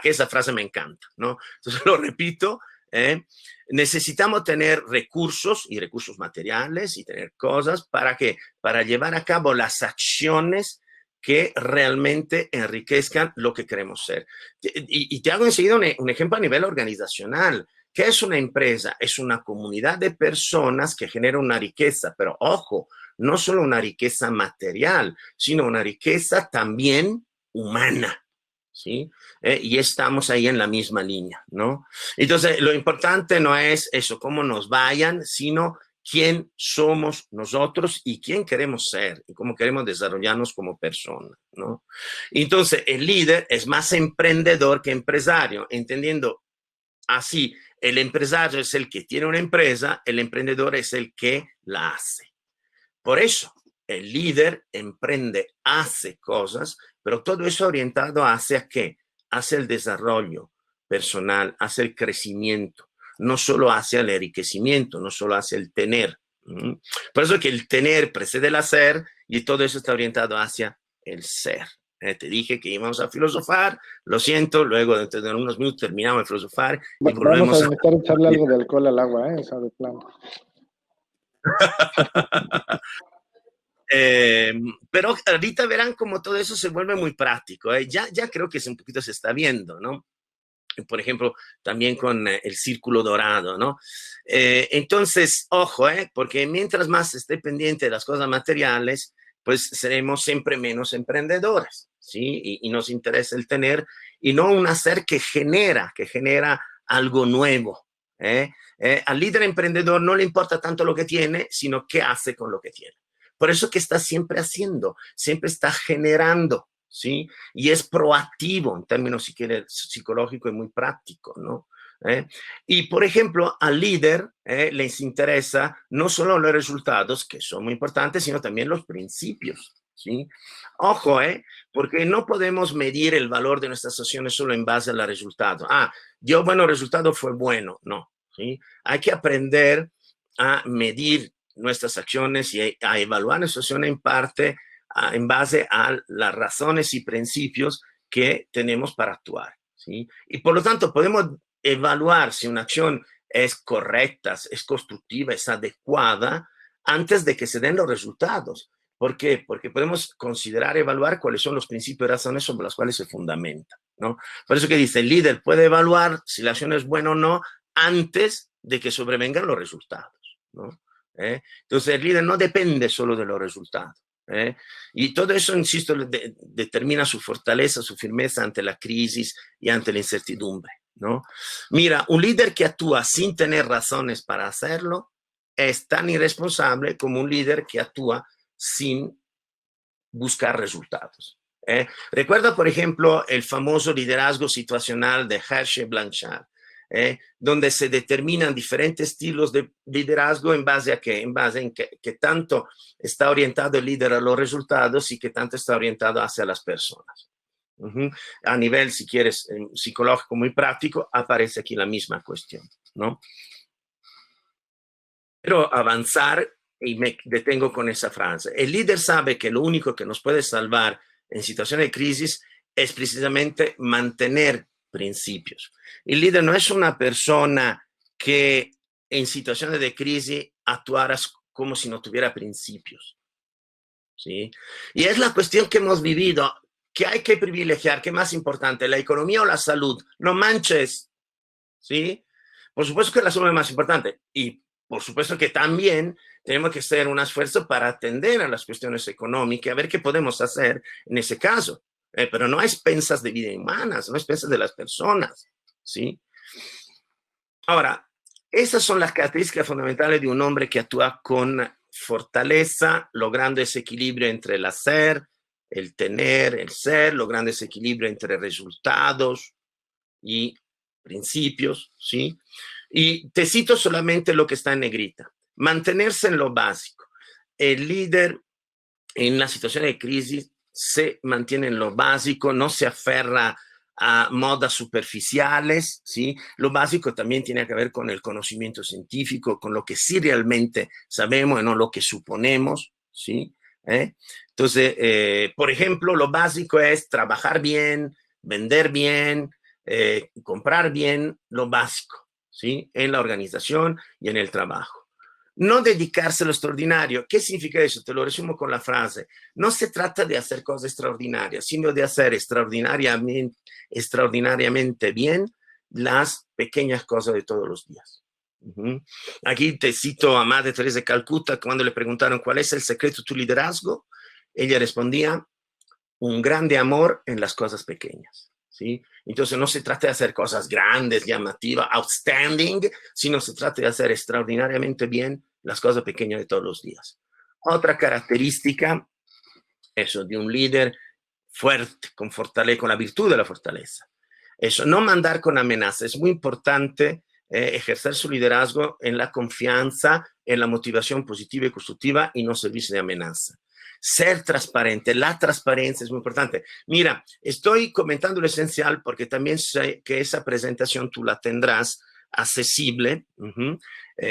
Que esa frase me encanta, ¿no? Entonces lo repito, necesitamos tener recursos y recursos materiales y tener cosas para que para llevar a cabo las acciones que realmente enriquezcan lo que queremos ser. Y te hago enseguida un ejemplo a nivel organizacional. ¿Qué es una empresa? Es una comunidad de personas que genera una riqueza, pero ojo, no solo una riqueza material, sino una riqueza también humana, ¿sí? Y estamos ahí en la misma línea, ¿no? Entonces, lo importante no es eso, cómo nos vayan, sino quién somos nosotros y quién queremos ser y cómo queremos desarrollarnos como persona, ¿no? Entonces, el líder es más emprendedor que empresario, entendiendo así, el empresario es el que tiene una empresa, el emprendedor es el que la hace. Por eso, el líder emprende, hace cosas, pero todo eso orientado hacia qué? Hacia el desarrollo personal, hacia el crecimiento, no solo hacia el enriquecimiento, no solo hacia el tener. Por eso que el tener precede el hacer y todo eso está orientado hacia el ser. Te dije que íbamos a filosofar, lo siento, luego dentro de unos minutos terminamos de filosofar y Vamos volvemos a necesitar echarle algo de alcohol al agua, esa de plano. Pero ahorita verán como todo eso se vuelve muy práctico. Ya creo que un poquito se está viendo, ¿no? Por ejemplo, también con el círculo dorado, ¿no? Entonces, ojo, porque mientras más esté pendiente de las cosas materiales, pues seremos siempre menos emprendedores, ¿sí? Y nos interesa el tener y no un hacer que genera algo nuevo. Al líder emprendedor no le importa tanto lo que tiene, sino qué hace con lo que tiene. Por eso que está siempre haciendo, siempre está generando, ¿sí? Y es proactivo en términos, si quiere, psicológico y muy práctico, ¿no? Y, por ejemplo, al líder les interesa no solo los resultados, que son muy importantes, sino también los principios, ¿sí? Ojo, porque no podemos medir el valor de nuestras acciones solo en base al resultado. Dio buenos resultados, fue bueno. No, ¿sí? Hay que aprender a medir nuestras acciones y a evaluar nuestras acciones en parte en base a las razones y principios que tenemos para actuar, ¿sí? Y por lo tanto podemos evaluar si una acción es correcta, es constructiva, es adecuada antes de que se den los resultados. ¿Por qué? Porque podemos considerar, evaluar cuáles son los principios y razones sobre las cuales se fundamenta, ¿no? Por eso que dice, el líder puede evaluar si la acción es buena o no antes de que sobrevengan los resultados, ¿no? Entonces el líder no depende solo de los resultados. Y todo eso, insisto, determina su fortaleza, su firmeza ante la crisis y ante la incertidumbre, ¿no? Mira, un líder que actúa sin tener razones para hacerlo es tan irresponsable como un líder que actúa sin buscar resultados. Recuerda, por ejemplo, el famoso liderazgo situacional de Hershey-Blanchard, donde se determinan diferentes estilos de liderazgo en base a qué, en base en que tanto está orientado el líder a los resultados y que tanto está orientado hacia las personas. A nivel, si quieres, psicológico muy práctico, aparece aquí la misma cuestión, ¿no? Pero avanzar, y me detengo con esa frase, el líder sabe que lo único que nos puede salvar en situaciones de crisis es precisamente mantener principios. El líder no es una persona que en situaciones de crisis actuara como si no tuviera principios, ¿sí? Y es la cuestión que hemos vivido, que hay que privilegiar, ¿qué más importante, la economía o la salud? No manches, ¿sí? Por supuesto que la salud es más importante y por supuesto que también tenemos que hacer un esfuerzo para atender a las cuestiones económicas, a ver qué podemos hacer en ese caso, pero no a expensas de vidas humanas, no a expensas de las personas, ¿sí? Ahora, esas son las características fundamentales de un hombre que actúa con fortaleza, logrando ese equilibrio entre el hacer, el tener, el ser, logrando ese equilibrio entre resultados y principios, ¿sí? Y te cito solamente lo que está en negrita. Mantenerse en lo básico. El líder en la situación de crisis se mantiene en lo básico, no se aferra a modas superficiales, ¿sí? Lo básico también tiene que ver con el conocimiento científico, con lo que sí realmente sabemos y no lo que suponemos, ¿sí? Entonces, por ejemplo, lo básico es trabajar bien, vender bien, comprar bien, lo básico, ¿sí? En la organización y en el trabajo. No dedicarse a lo extraordinario. ¿Qué significa eso? Te lo resumo con la frase. No se trata de hacer cosas extraordinarias, sino de hacer extraordinariamente bien las pequeñas cosas de todos los días. Aquí te cito a Madre Teresa de Calcuta, cuando le preguntaron cuál es el secreto de tu liderazgo, ella respondía, un grande amor en las cosas pequeñas, ¿sí? Entonces no se trata de hacer cosas grandes, llamativas, outstanding, sino se trata de hacer extraordinariamente bien las cosas pequeñas de todos los días. Otra característica, eso, de un líder fuerte, con fortaleza, con la virtud de la fortaleza. Eso, no mandar con amenazas. Es muy importante ejercer su liderazgo en la confianza, en la motivación positiva y constructiva y no servirse de amenaza. Ser transparente, la transparencia es muy importante. Mira, estoy comentando lo esencial porque también sé que esa presentación tú la tendrás accesible,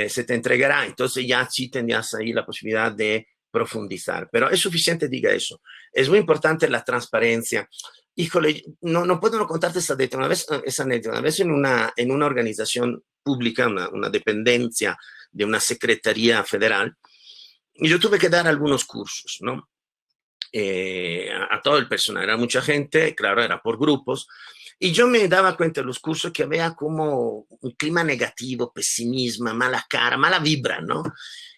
se te entregará, entonces ya sí tendrás ahí la posibilidad de profundizar, pero es suficiente, diga eso. Es muy importante la transparencia. Híjole, no puedo no contarte esa anécdota. Una vez en una organización pública, una dependencia de una secretaría federal, y yo tuve que dar algunos cursos, ¿no? A todo el personal, era mucha gente, claro, era por grupos, y yo me daba cuenta en los cursos que había como un clima negativo, pesimismo, mala cara, mala vibra, ¿no?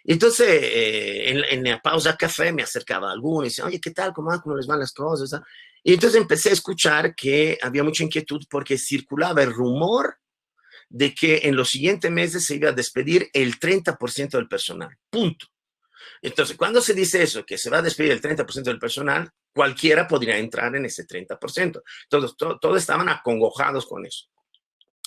Entonces, en la pausa café me acercaba a alguno y decía, oye, ¿qué tal? ¿Cómo les van las cosas? ¿No? Y entonces empecé a escuchar que había mucha inquietud porque circulaba el rumor de que en los siguientes meses se iba a despedir el 30% del personal. Punto. Entonces, cuando se dice eso, que se va a despedir el 30% del personal, cualquiera podría entrar en ese 30%. Todos estaban acongojados con eso.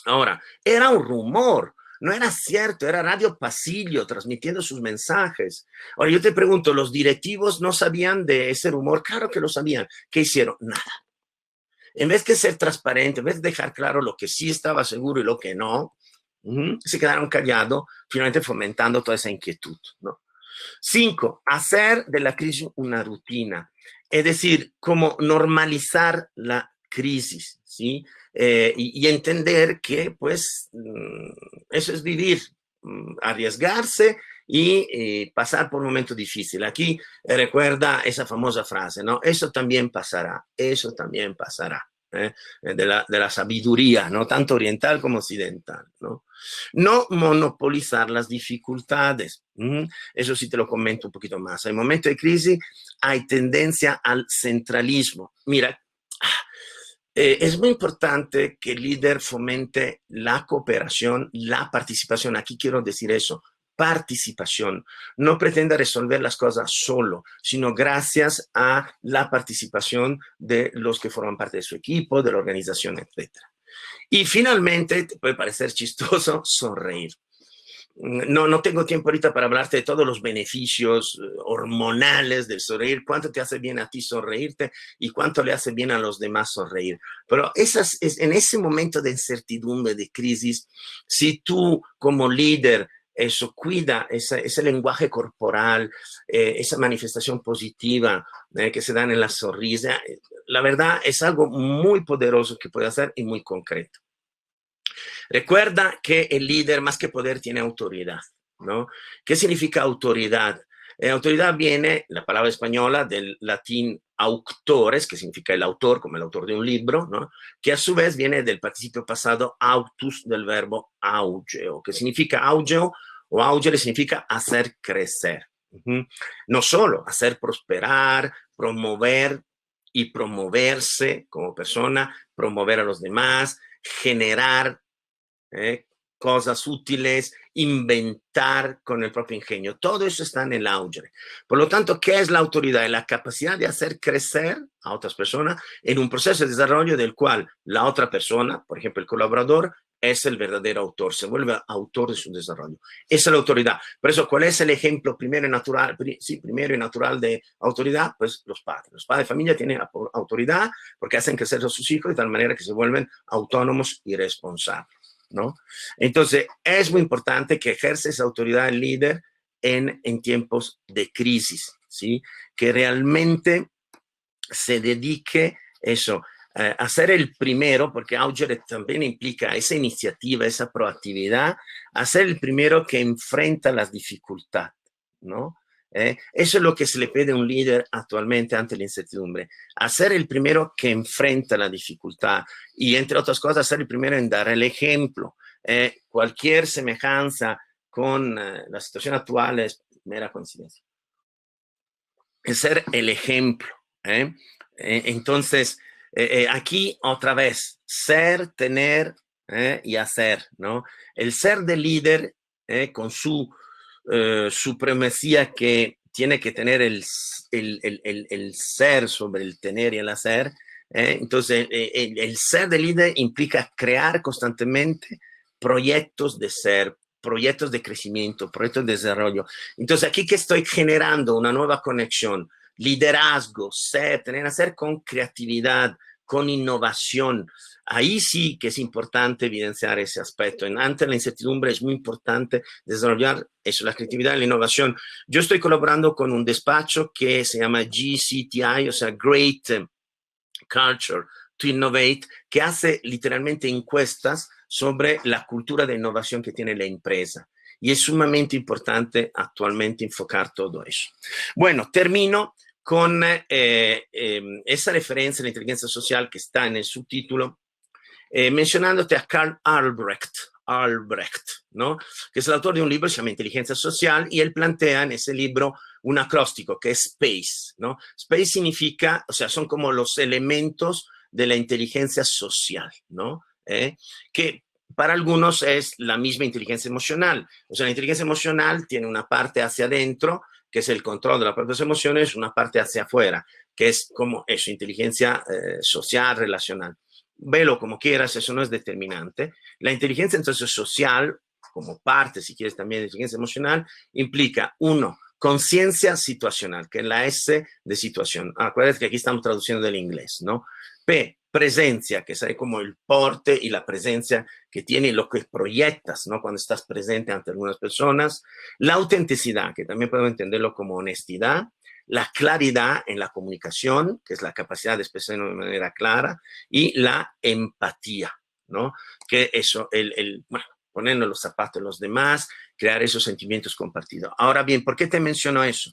Ahora, era un rumor, no era cierto, era Radio Pasillo transmitiendo sus mensajes. Ahora, yo te pregunto, ¿los directivos no sabían de ese rumor? Claro que lo sabían. ¿Qué hicieron? Nada. En vez de ser transparente, en vez de dejar claro lo que sí estaba seguro y lo que no, se quedaron callados, finalmente fomentando toda esa inquietud, ¿no? 5, hacer de la crisis una rutina, es decir, como normalizar la crisis, ¿sí? Y entender que, pues, eso es vivir, arriesgarse y pasar por un momento difícil. Aquí recuerda esa famosa frase, ¿no? Eso también pasará, eso también pasará. De la sabiduría, ¿no? Tanto oriental como occidental, ¿no? No monopolizar las dificultades. Eso sí te lo comento un poquito más. En momentos de crisis hay tendencia al centralismo. Mira, es muy importante que el líder fomente la cooperación, la participación. Aquí quiero decir eso, participación. No pretenda resolver las cosas solo, sino gracias a la participación de los que forman parte de su equipo, de la organización, etc. Y finalmente, te puede parecer chistoso, sonreír. No tengo tiempo ahorita para hablarte de todos los beneficios hormonales del sonreír, cuánto te hace bien a ti sonreírte y cuánto le hace bien a los demás sonreír. Pero en ese momento de incertidumbre, de crisis, si tú como líder eso cuida ese lenguaje corporal, esa manifestación positiva que se dan en la sonrisa, la verdad es algo muy poderoso que puede hacer y muy concreto. Recuerda que el líder, más que poder, tiene autoridad, ¿no? ¿Qué significa autoridad? Autoridad viene, la palabra española, del latín auctores, que significa el autor, como el autor de un libro, ¿no? Que a su vez viene del participio pasado autus, del verbo augeo, que significa augeo o augere significa hacer crecer. No solo hacer prosperar, promover y promoverse como persona, promover a los demás, generar cosas útiles, inventar con el propio ingenio. Todo eso está en el auge. Por lo tanto, ¿qué es la autoridad? Es la capacidad de hacer crecer a otras personas en un proceso de desarrollo del cual la otra persona, por ejemplo, el colaborador, es el verdadero autor, se vuelve autor de su desarrollo. Esa es la autoridad. Por eso, ¿cuál es el ejemplo primero y natural, primero y natural de autoridad? Pues los padres. Los padres de familia tienen autoridad porque hacen crecer a sus hijos de tal manera que se vuelven autónomos y responsables, ¿no? Entonces, es muy importante que ejerza esa autoridad el líder en tiempos de crisis, ¿sí? Que realmente se dedique eso, a ser el primero, porque Auger también implica esa iniciativa, esa proactividad, a ser el primero que enfrenta las dificultades, ¿no? Eso es lo que se le pide a un líder actualmente ante la incertidumbre, a ser el primero que enfrenta la dificultad y, entre otras cosas, ser el primero en dar el ejemplo. Cualquier semejanza con la situación actual es mera coincidencia. Es ser el ejemplo. Entonces, aquí otra vez, ser, tener y hacer, ¿no? El ser de líder con su supremacía que tiene que tener el ser sobre el tener y el hacer. Entonces, el ser de líder implica crear constantemente proyectos de ser, proyectos de crecimiento, proyectos de desarrollo. Entonces, aquí que estoy generando una nueva conexión, liderazgo, ser, tener que hacer con creatividad, con innovación. Ahí sí que es importante evidenciar ese aspecto. Ante la incertidumbre es muy importante desarrollar eso, la creatividad y la innovación. Yo estoy colaborando con un despacho que se llama GCTI, o sea, Great Culture to Innovate, que hace literalmente encuestas sobre la cultura de innovación que tiene la empresa. y es sumamente importante actualmente enfocar todo eso. Bueno, termino con esa referencia a la inteligencia social que está en el subtítulo, mencionándote a Karl Albrecht, ¿no? Que es el autor de un libro que se llama Inteligencia Social, y él plantea en ese libro un acróstico que es SPACE, ¿no? SPACE significa, o sea, son como los elementos de la inteligencia social, ¿no? Que para algunos es la misma inteligencia emocional. O sea, la inteligencia emocional tiene una parte hacia adentro, que es el control de las propias emociones, una parte hacia afuera, que es como eso, inteligencia social, relacional. Velo como quieras, eso no es determinante. La inteligencia entonces social, como parte, si quieres, también de inteligencia emocional, implica, uno, conciencia situacional, que es la S de situación. Acuérdate que aquí estamos traduciendo del inglés, ¿no? P, presencia, que es como el porte y la presencia que tiene lo que proyectas, ¿no? Cuando estás presente ante algunas personas. La autenticidad, que también podemos entenderlo como honestidad. La claridad en la comunicación, que es la capacidad de expresar de manera clara, y la empatía, ¿no? Que eso, bueno, ponernos los zapatos de los demás, crear esos sentimientos compartidos. Ahora bien, ¿por qué te menciono eso?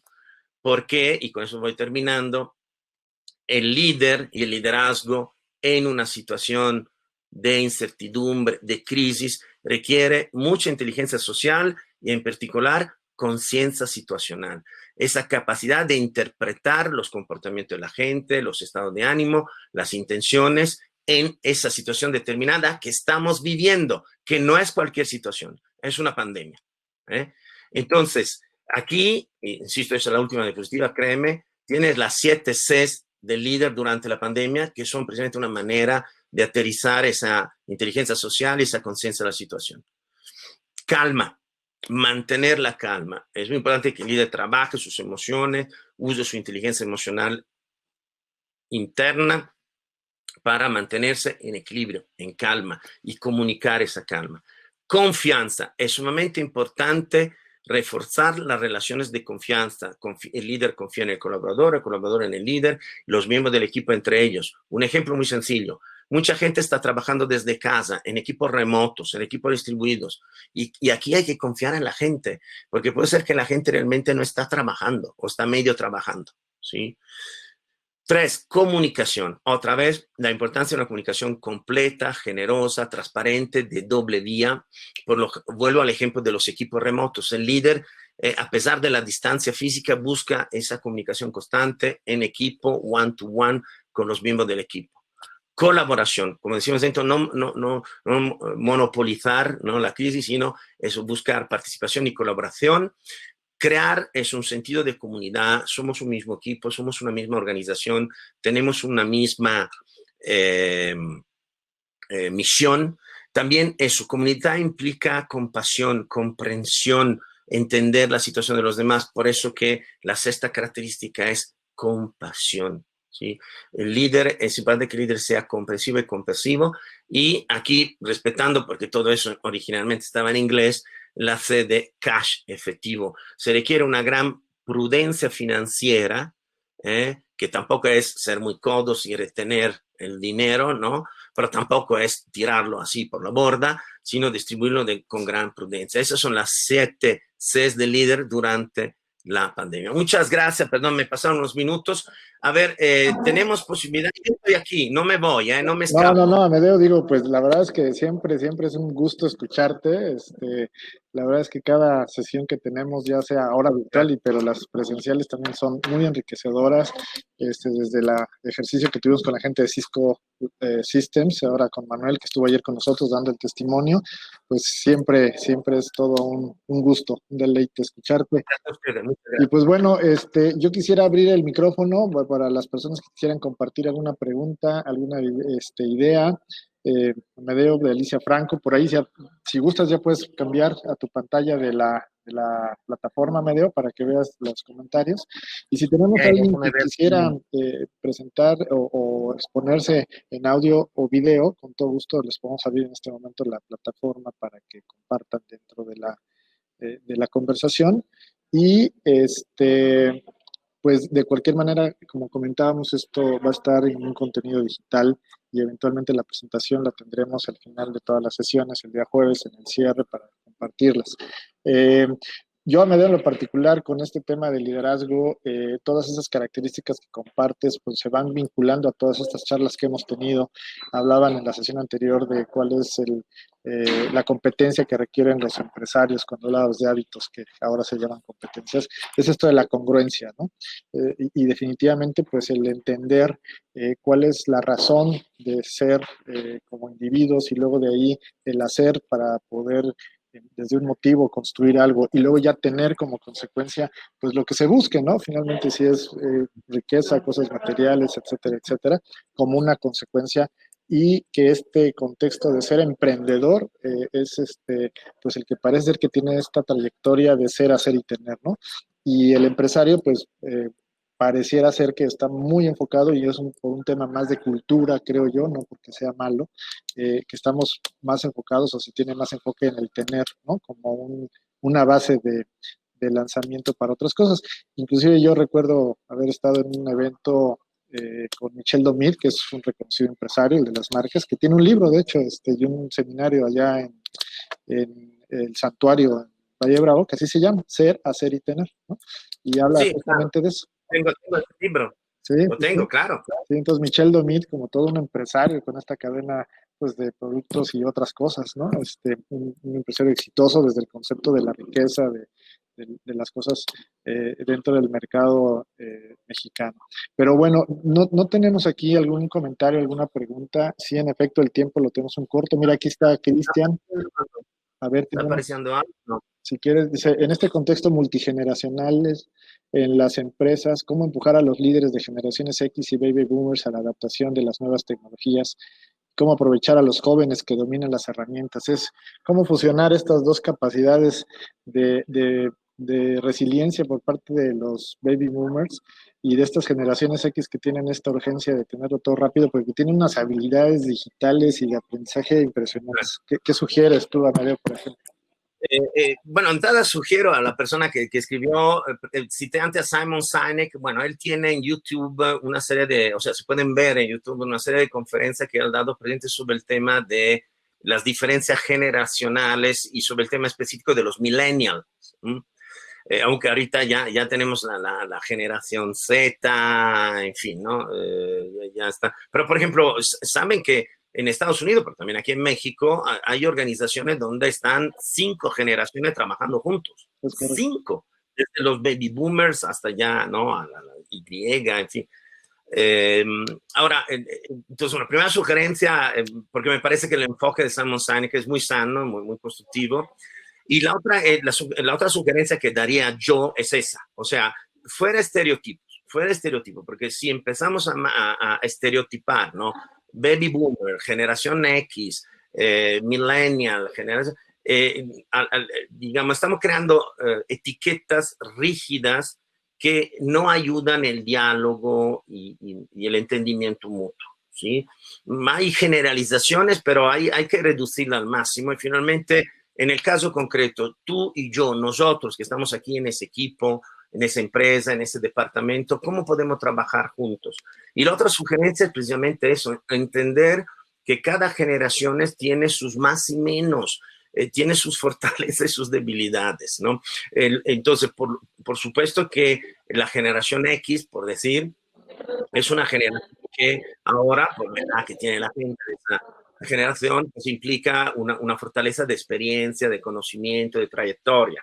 Porque, y con eso voy terminando, el líder y el liderazgo en una situación de incertidumbre, de crisis, requiere mucha inteligencia social y en particular conciencia situacional. Esa capacidad de interpretar los comportamientos de la gente, los estados de ánimo, las intenciones en esa situación determinada que estamos viviendo, que no es cualquier situación, es una pandemia. Entonces, aquí, insisto, esa es la última diapositiva, créeme, tienes las 7 Cs del líder durante la pandemia, que son precisamente una manera de aterrizar esa inteligencia social y esa conciencia de la situación. Calma, mantener la calma. Es muy importante que el líder trabaje sus emociones, use su inteligencia emocional interna para mantenerse en equilibrio, en calma y comunicar esa calma. Confianza, es sumamente importante reforzar las relaciones de confianza. El líder confía en el colaborador en el líder, los miembros del equipo entre ellos. Un ejemplo muy sencillo. Mucha gente está trabajando desde casa, en equipos remotos, en equipos distribuidos. Y aquí hay que confiar en la gente, porque puede ser que la gente realmente no está trabajando o está medio trabajando, ¿sí? 3, comunicación. Otra vez, la importancia de una comunicación completa, generosa, transparente, de doble vía. Vuelvo al ejemplo de los equipos remotos. El líder, a pesar de la distancia física, busca esa comunicación constante en equipo, one-to-one, con los miembros del equipo. Colaboración, como decimos dentro, no monopolizar, ¿no?, la crisis, sino eso, buscar participación y colaboración. Crear es un sentido de comunidad, somos un mismo equipo, somos una misma organización, tenemos una misma misión. También eso, comunidad implica compasión, comprensión, entender la situación de los demás, por eso que la sexta característica es compasión, ¿sí? El líder, es importante que el líder sea comprensivo y compasivo, y aquí, respetando, porque todo eso originalmente estaba en inglés, la C de cash, efectivo. Se requiere una gran prudencia financiera, que tampoco es ser muy codos y retener el dinero, ¿no? Pero tampoco es tirarlo así por la borda, sino distribuirlo con gran prudencia. Esas son las 7 Cs del líder durante la pandemia. Muchas gracias, perdón, me pasaron unos minutos. A ver, tenemos posibilidad, yo estoy aquí, no me voy, no me escapo. No, Amedeo, digo, pues la verdad es que siempre es un gusto escucharte. La verdad es que cada sesión que tenemos, ya sea ahora virtual, pero las presenciales también son muy enriquecedoras. Desde el ejercicio que tuvimos con la gente de Cisco Systems, ahora con Manuel, que estuvo ayer con nosotros dando el testimonio, pues siempre es todo un gusto, un deleite escucharte. Y pues bueno, yo quisiera abrir el micrófono para las personas que quisieran compartir alguna pregunta, alguna idea. Amedeo, de Alicia Franco, por ahí, si gustas, ya puedes cambiar a tu pantalla de la plataforma, Amedeo, para que veas los comentarios. Y si tenemos a alguien que quisiera presentar o exponerse en audio o video, con todo gusto les podemos abrir en este momento la plataforma para que compartan dentro de la conversación. Y pues de cualquier manera, como comentábamos, esto va a estar en un contenido digital y eventualmente la presentación la tendremos al final de todas las sesiones, el día jueves, en el cierre, para compartirlas. Eh, yo, a medida en lo particular, con este tema de liderazgo, todas esas características que compartes, pues se van vinculando a todas estas charlas que hemos tenido. Hablaban en la sesión anterior de cuál es la competencia que requieren los empresarios cuando hablabas de hábitos, que ahora se llaman competencias. Es esto de la congruencia, ¿no? Y definitivamente, pues el entender cuál es la razón de ser como individuos y luego de ahí el hacer para poder desde un motivo construir algo y luego ya tener como consecuencia pues lo que se busque, ¿no? Finalmente si es riqueza, cosas materiales, etcétera, etcétera, como una consecuencia y que este contexto de ser emprendedor es pues el que parece ser que tiene esta trayectoria de ser, hacer y tener, ¿no? Y el empresario pues pareciera ser que está muy enfocado y es por un tema más de cultura, creo yo, no porque sea malo, que estamos más enfocados o se tiene más enfoque en el tener, ¿no? Como una base de lanzamiento para otras cosas. Inclusive yo recuerdo haber estado en un evento con Michel Domit, que es un reconocido empresario, el de las marcas, que tiene un libro, de hecho, y un seminario allá en el santuario en Valle Bravo, que así se llama, Ser, Hacer y Tener, ¿no? Y habla Sí, claro. justamente de eso. Tengo el libro. Sí, Lo sí, sí. tengo, claro. Sí, entonces Michel Domit, como todo un empresario con esta cadena pues, de productos y otras cosas, ¿no? Un empresario exitoso desde el concepto de la riqueza, de las cosas dentro del mercado mexicano. Pero bueno, no tenemos aquí algún comentario, alguna pregunta. Sí, en efecto, el tiempo lo tenemos un corto. Mira, aquí está Cristian. A ver, ¿Está tenemos, apareciendo algo? No. si quieres, dice, en este contexto multigeneracional en las empresas, ¿cómo empujar a los líderes de generaciones X y baby boomers a la adaptación de las nuevas tecnologías? ¿Cómo aprovechar a los jóvenes que dominan las herramientas? Es cómo fusionar estas dos capacidades de resiliencia por parte de los baby boomers y de estas generaciones X que tienen esta urgencia de tenerlo todo rápido, porque tienen unas habilidades digitales y de aprendizaje impresionantes. ¿Qué sugieres tú, Amadeo, por ejemplo? Bueno, entrada sugiero a la persona que escribió, cité antes a Simon Sinek, bueno, él tiene en YouTube una serie de, o sea, se pueden ver en YouTube una serie de conferencias que él ha dado presente sobre el tema de las diferencias generacionales y sobre el tema específico de los millennials. Aunque ahorita ya tenemos la generación Z, en fin, ¿no? Ya está. Pero, por ejemplo, saben que en Estados Unidos, pero también aquí en México, hay organizaciones donde están 5 generaciones trabajando juntos. 5. Desde los baby boomers hasta ya, ¿no? A la Y, en fin. Ahora, entonces, una primera sugerencia, porque me parece que el enfoque de Simon Sinek es muy sano, muy constructivo. Y la otra sugerencia que daría yo es esa, o sea, fuera estereotipos, porque si empezamos a estereotipar, ¿no? Baby boomer, generación X, millennial, generación, digamos, estamos creando etiquetas rígidas que no ayudan el diálogo y el entendimiento mutuo, ¿sí? Hay generalizaciones, pero hay que reducirla al máximo y finalmente en el caso concreto, tú y yo, nosotros que estamos aquí en ese equipo, en esa empresa, en ese departamento, ¿cómo podemos trabajar juntos? Y la otra sugerencia es precisamente eso, entender que cada generación tiene sus más y menos, tiene sus fortalezas y sus debilidades, ¿no? Entonces, por supuesto que la generación X, por decir, es una generación que ahora, por la edad que tiene la gente de esa generación, pues implica una fortaleza de experiencia, de conocimiento, de trayectoria.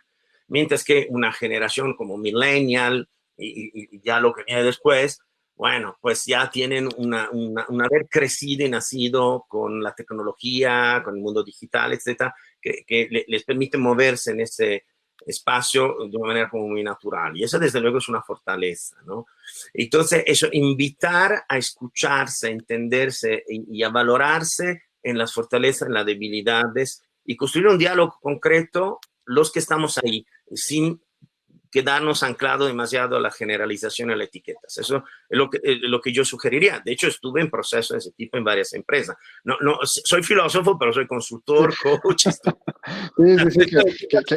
Mientras que una generación como millennial y ya lo que viene después, bueno, pues ya tienen un haber crecido y nacido con la tecnología, con el mundo digital, etcétera, que les permite moverse en ese espacio de una manera como muy natural. Y eso desde luego es una fortaleza, ¿no? Entonces, eso, invitar a escucharse, a entenderse y a valorarse en las fortalezas, en las debilidades y construir un diálogo concreto, los que estamos ahí, sin quedarnos anclados demasiado a la generalización y a las etiquetas. Eso es lo que yo sugeriría. De hecho, estuve en procesos de ese tipo en varias empresas. No, soy filósofo, pero soy consultor, coach. Sí,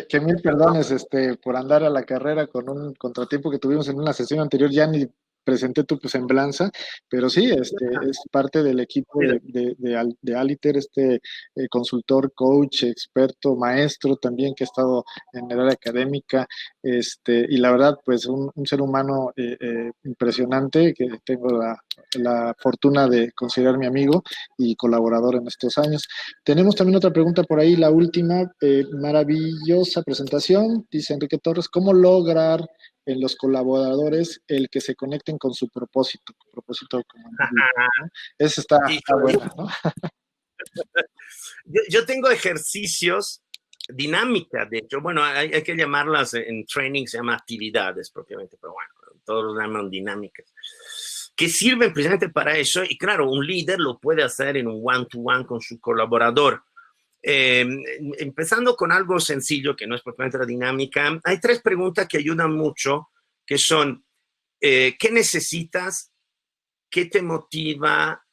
que mil perdones por andar a la carrera con un contratiempo que tuvimos en una sesión anterior, ya ni presenté tu semblanza, pero sí, es parte del equipo de Aliter, consultor, coach, experto, maestro también que ha estado en el área académica, y la verdad, pues un ser humano impresionante que tengo la fortuna de considerar mi amigo y colaborador en estos años. Tenemos también otra pregunta por ahí, la última, maravillosa presentación, dice Enrique Torres, ¿cómo lograr en los colaboradores el que se conecten con su propósito como individuo, ¿no? Esa está buena, ¿no? Yo tengo ejercicios, dinámicas, de hecho, bueno, hay que llamarlas en training, se llama actividades propiamente, pero bueno, todos los llaman dinámicas, que sirven precisamente para eso, y claro, un líder lo puede hacer en un one-to-one con su colaborador. Empezando con algo sencillo, que no es propiamente la dinámica, hay 3 preguntas que ayudan mucho, que son, ¿qué necesitas? ¿Qué te motiva?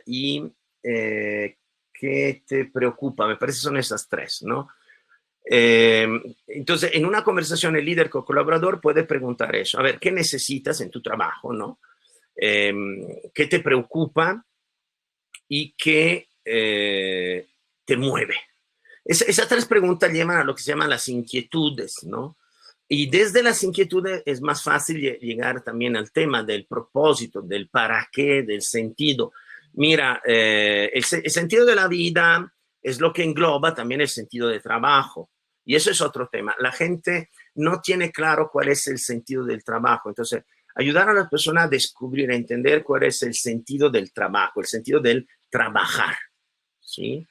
Y ¿qué te preocupa? Me parece que son esas 3, ¿no? Entonces, en una conversación, el líder con colaborador puede preguntar eso. A ver, ¿qué necesitas en tu trabajo, no? ¿Qué te preocupa? Y qué te mueve. Esas 3 preguntas llevan a lo que se llaman las inquietudes, ¿no? Y desde las inquietudes es más fácil llegar también al tema del propósito, del para qué, del sentido. Mira, el sentido de la vida es lo que engloba también el sentido de trabajo. Y eso es otro tema. La gente no tiene claro cuál es el sentido del trabajo. Entonces, ayudar a la persona a descubrir, a entender cuál es el sentido del trabajo, el sentido del trabajar, ¿sí?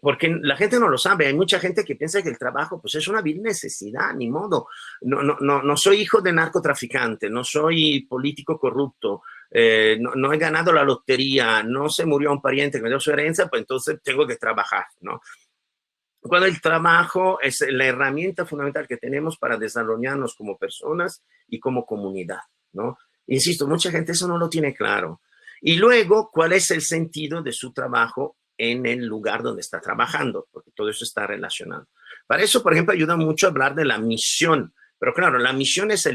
Porque la gente no lo sabe. Hay mucha gente que piensa que el trabajo pues es una vil necesidad, ni modo. No soy hijo de narcotraficante, no soy político corrupto, no he ganado la lotería, no se murió un pariente que me dio su herencia, pues entonces tengo que trabajar, ¿no? Cuando el trabajo es la herramienta fundamental que tenemos para desarrollarnos como personas y como comunidad, ¿no? Insisto, mucha gente eso no lo tiene claro. Y luego, ¿cuál es el sentido de su trabajo en el lugar donde está trabajando? Porque todo eso está relacionado. Para eso, por ejemplo, ayuda mucho a hablar de la misión. Pero claro, la misión es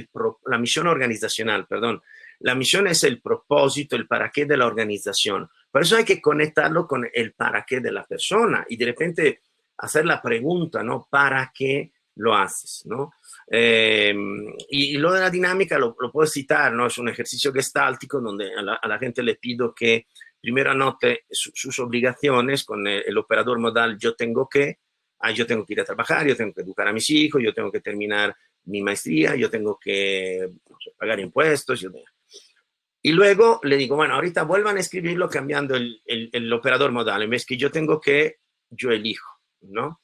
la misión organizacional, perdón. La misión es el propósito, el para qué de la organización. Por eso hay que conectarlo con el para qué de la persona y de repente hacer la pregunta, ¿no? ¿Para qué lo haces, no? Y lo de la dinámica lo puedo citar, ¿no? Es un ejercicio gestáltico donde a la gente le pido que primero anote sus obligaciones con el operador modal yo tengo que ir a trabajar, yo tengo que educar a mis hijos, yo tengo que terminar mi maestría, yo tengo que no sé, pagar impuestos. Y luego le digo, bueno, ahorita vuelvan a escribirlo cambiando el operador modal. En vez que yo tengo que, yo elijo, ¿no?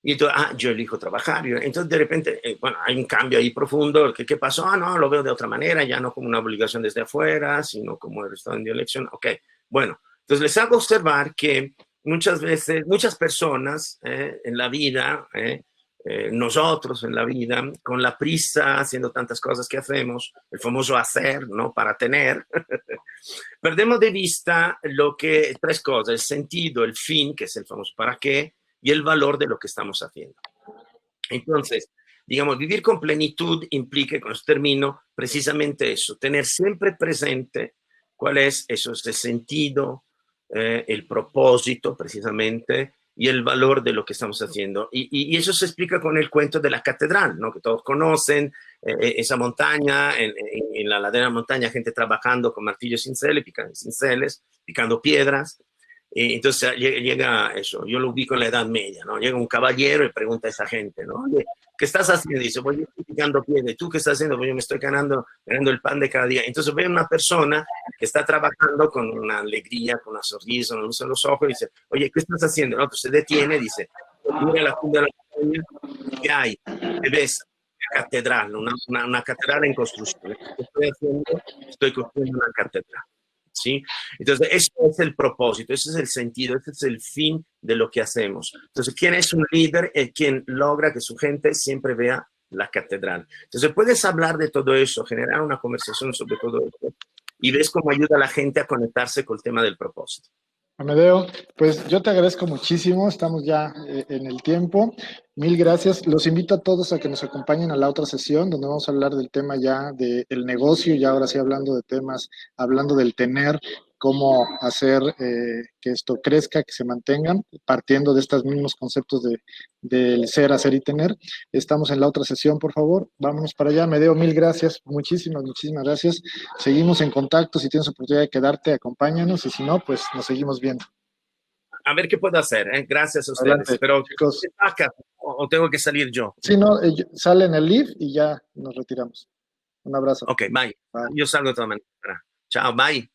Y entonces, yo elijo trabajar. Entonces, de repente, bueno, hay un cambio ahí profundo. ¿Qué pasó? No, lo veo de otra manera, ya no como una obligación desde afuera, sino como el estado de elección. Ok, bueno. Entonces, les hago observar que muchas veces, muchas personas en la vida, nosotros en la vida, con la prisa, haciendo tantas cosas que hacemos, el famoso hacer, ¿no? Para tener, perdemos de vista 3 cosas, el sentido, el fin, que es el famoso para qué, y el valor de lo que estamos haciendo. Entonces, digamos, vivir con plenitud implica, con este término, precisamente eso, tener siempre presente cuál es eso, ese sentido, el propósito, precisamente, y el valor de lo que estamos haciendo. Y eso se explica con el cuento de la catedral, ¿no? Que todos conocen, esa montaña, en la ladera de la montaña, gente trabajando con martillos cinceles, picando piedras. Entonces llega eso, yo lo ubico en la Edad Media, ¿no? Llega un caballero y pregunta a esa gente, ¿no? Oye, ¿qué estás haciendo? Dice, voy picando piedra. ¿Y tú qué estás haciendo? Pues yo me estoy ganando el pan de cada día. Entonces ve una persona que está trabajando con una alegría, con una sonrisa, una luz en los ojos y dice, oye, ¿qué estás haciendo? No, pues se detiene, dice, mira la punta de la montaña, ¿qué hay? ¿Qué ves? Una catedral, una catedral en construcción. ¿Qué estoy haciendo? Estoy construyendo una catedral. ¿Sí? Entonces, ese es el propósito, ese es el sentido, ese es el fin de lo que hacemos. Entonces, ¿quién es un líder? Quien logra que su gente siempre vea la catedral. Entonces, puedes hablar de todo eso, generar una conversación sobre todo eso y ves cómo ayuda a la gente a conectarse con el tema del propósito. Amedeo, pues yo te agradezco muchísimo, estamos ya en el tiempo. Mil gracias. Los invito a todos a que nos acompañen a la otra sesión donde vamos a hablar del tema ya del negocio, ya ahora sí hablando de temas, hablando del tener, cómo hacer que esto crezca, que se mantengan, partiendo de estos mismos conceptos del ser, hacer y tener. Estamos en la otra sesión, por favor. Vámonos para allá. Amedeo, mil gracias, muchísimas, muchísimas gracias. Seguimos en contacto. Si tienes oportunidad de quedarte, acompáñanos y si no, pues nos seguimos viendo. A ver qué puedo hacer, ¿eh? Gracias a ustedes. Adelante, Pero, chicos. ¿o tengo que salir yo? Sí, no, sale en el live y ya nos retiramos. Un abrazo. Ok, bye. Bye. Yo salgo de todas maneras. Chao, bye.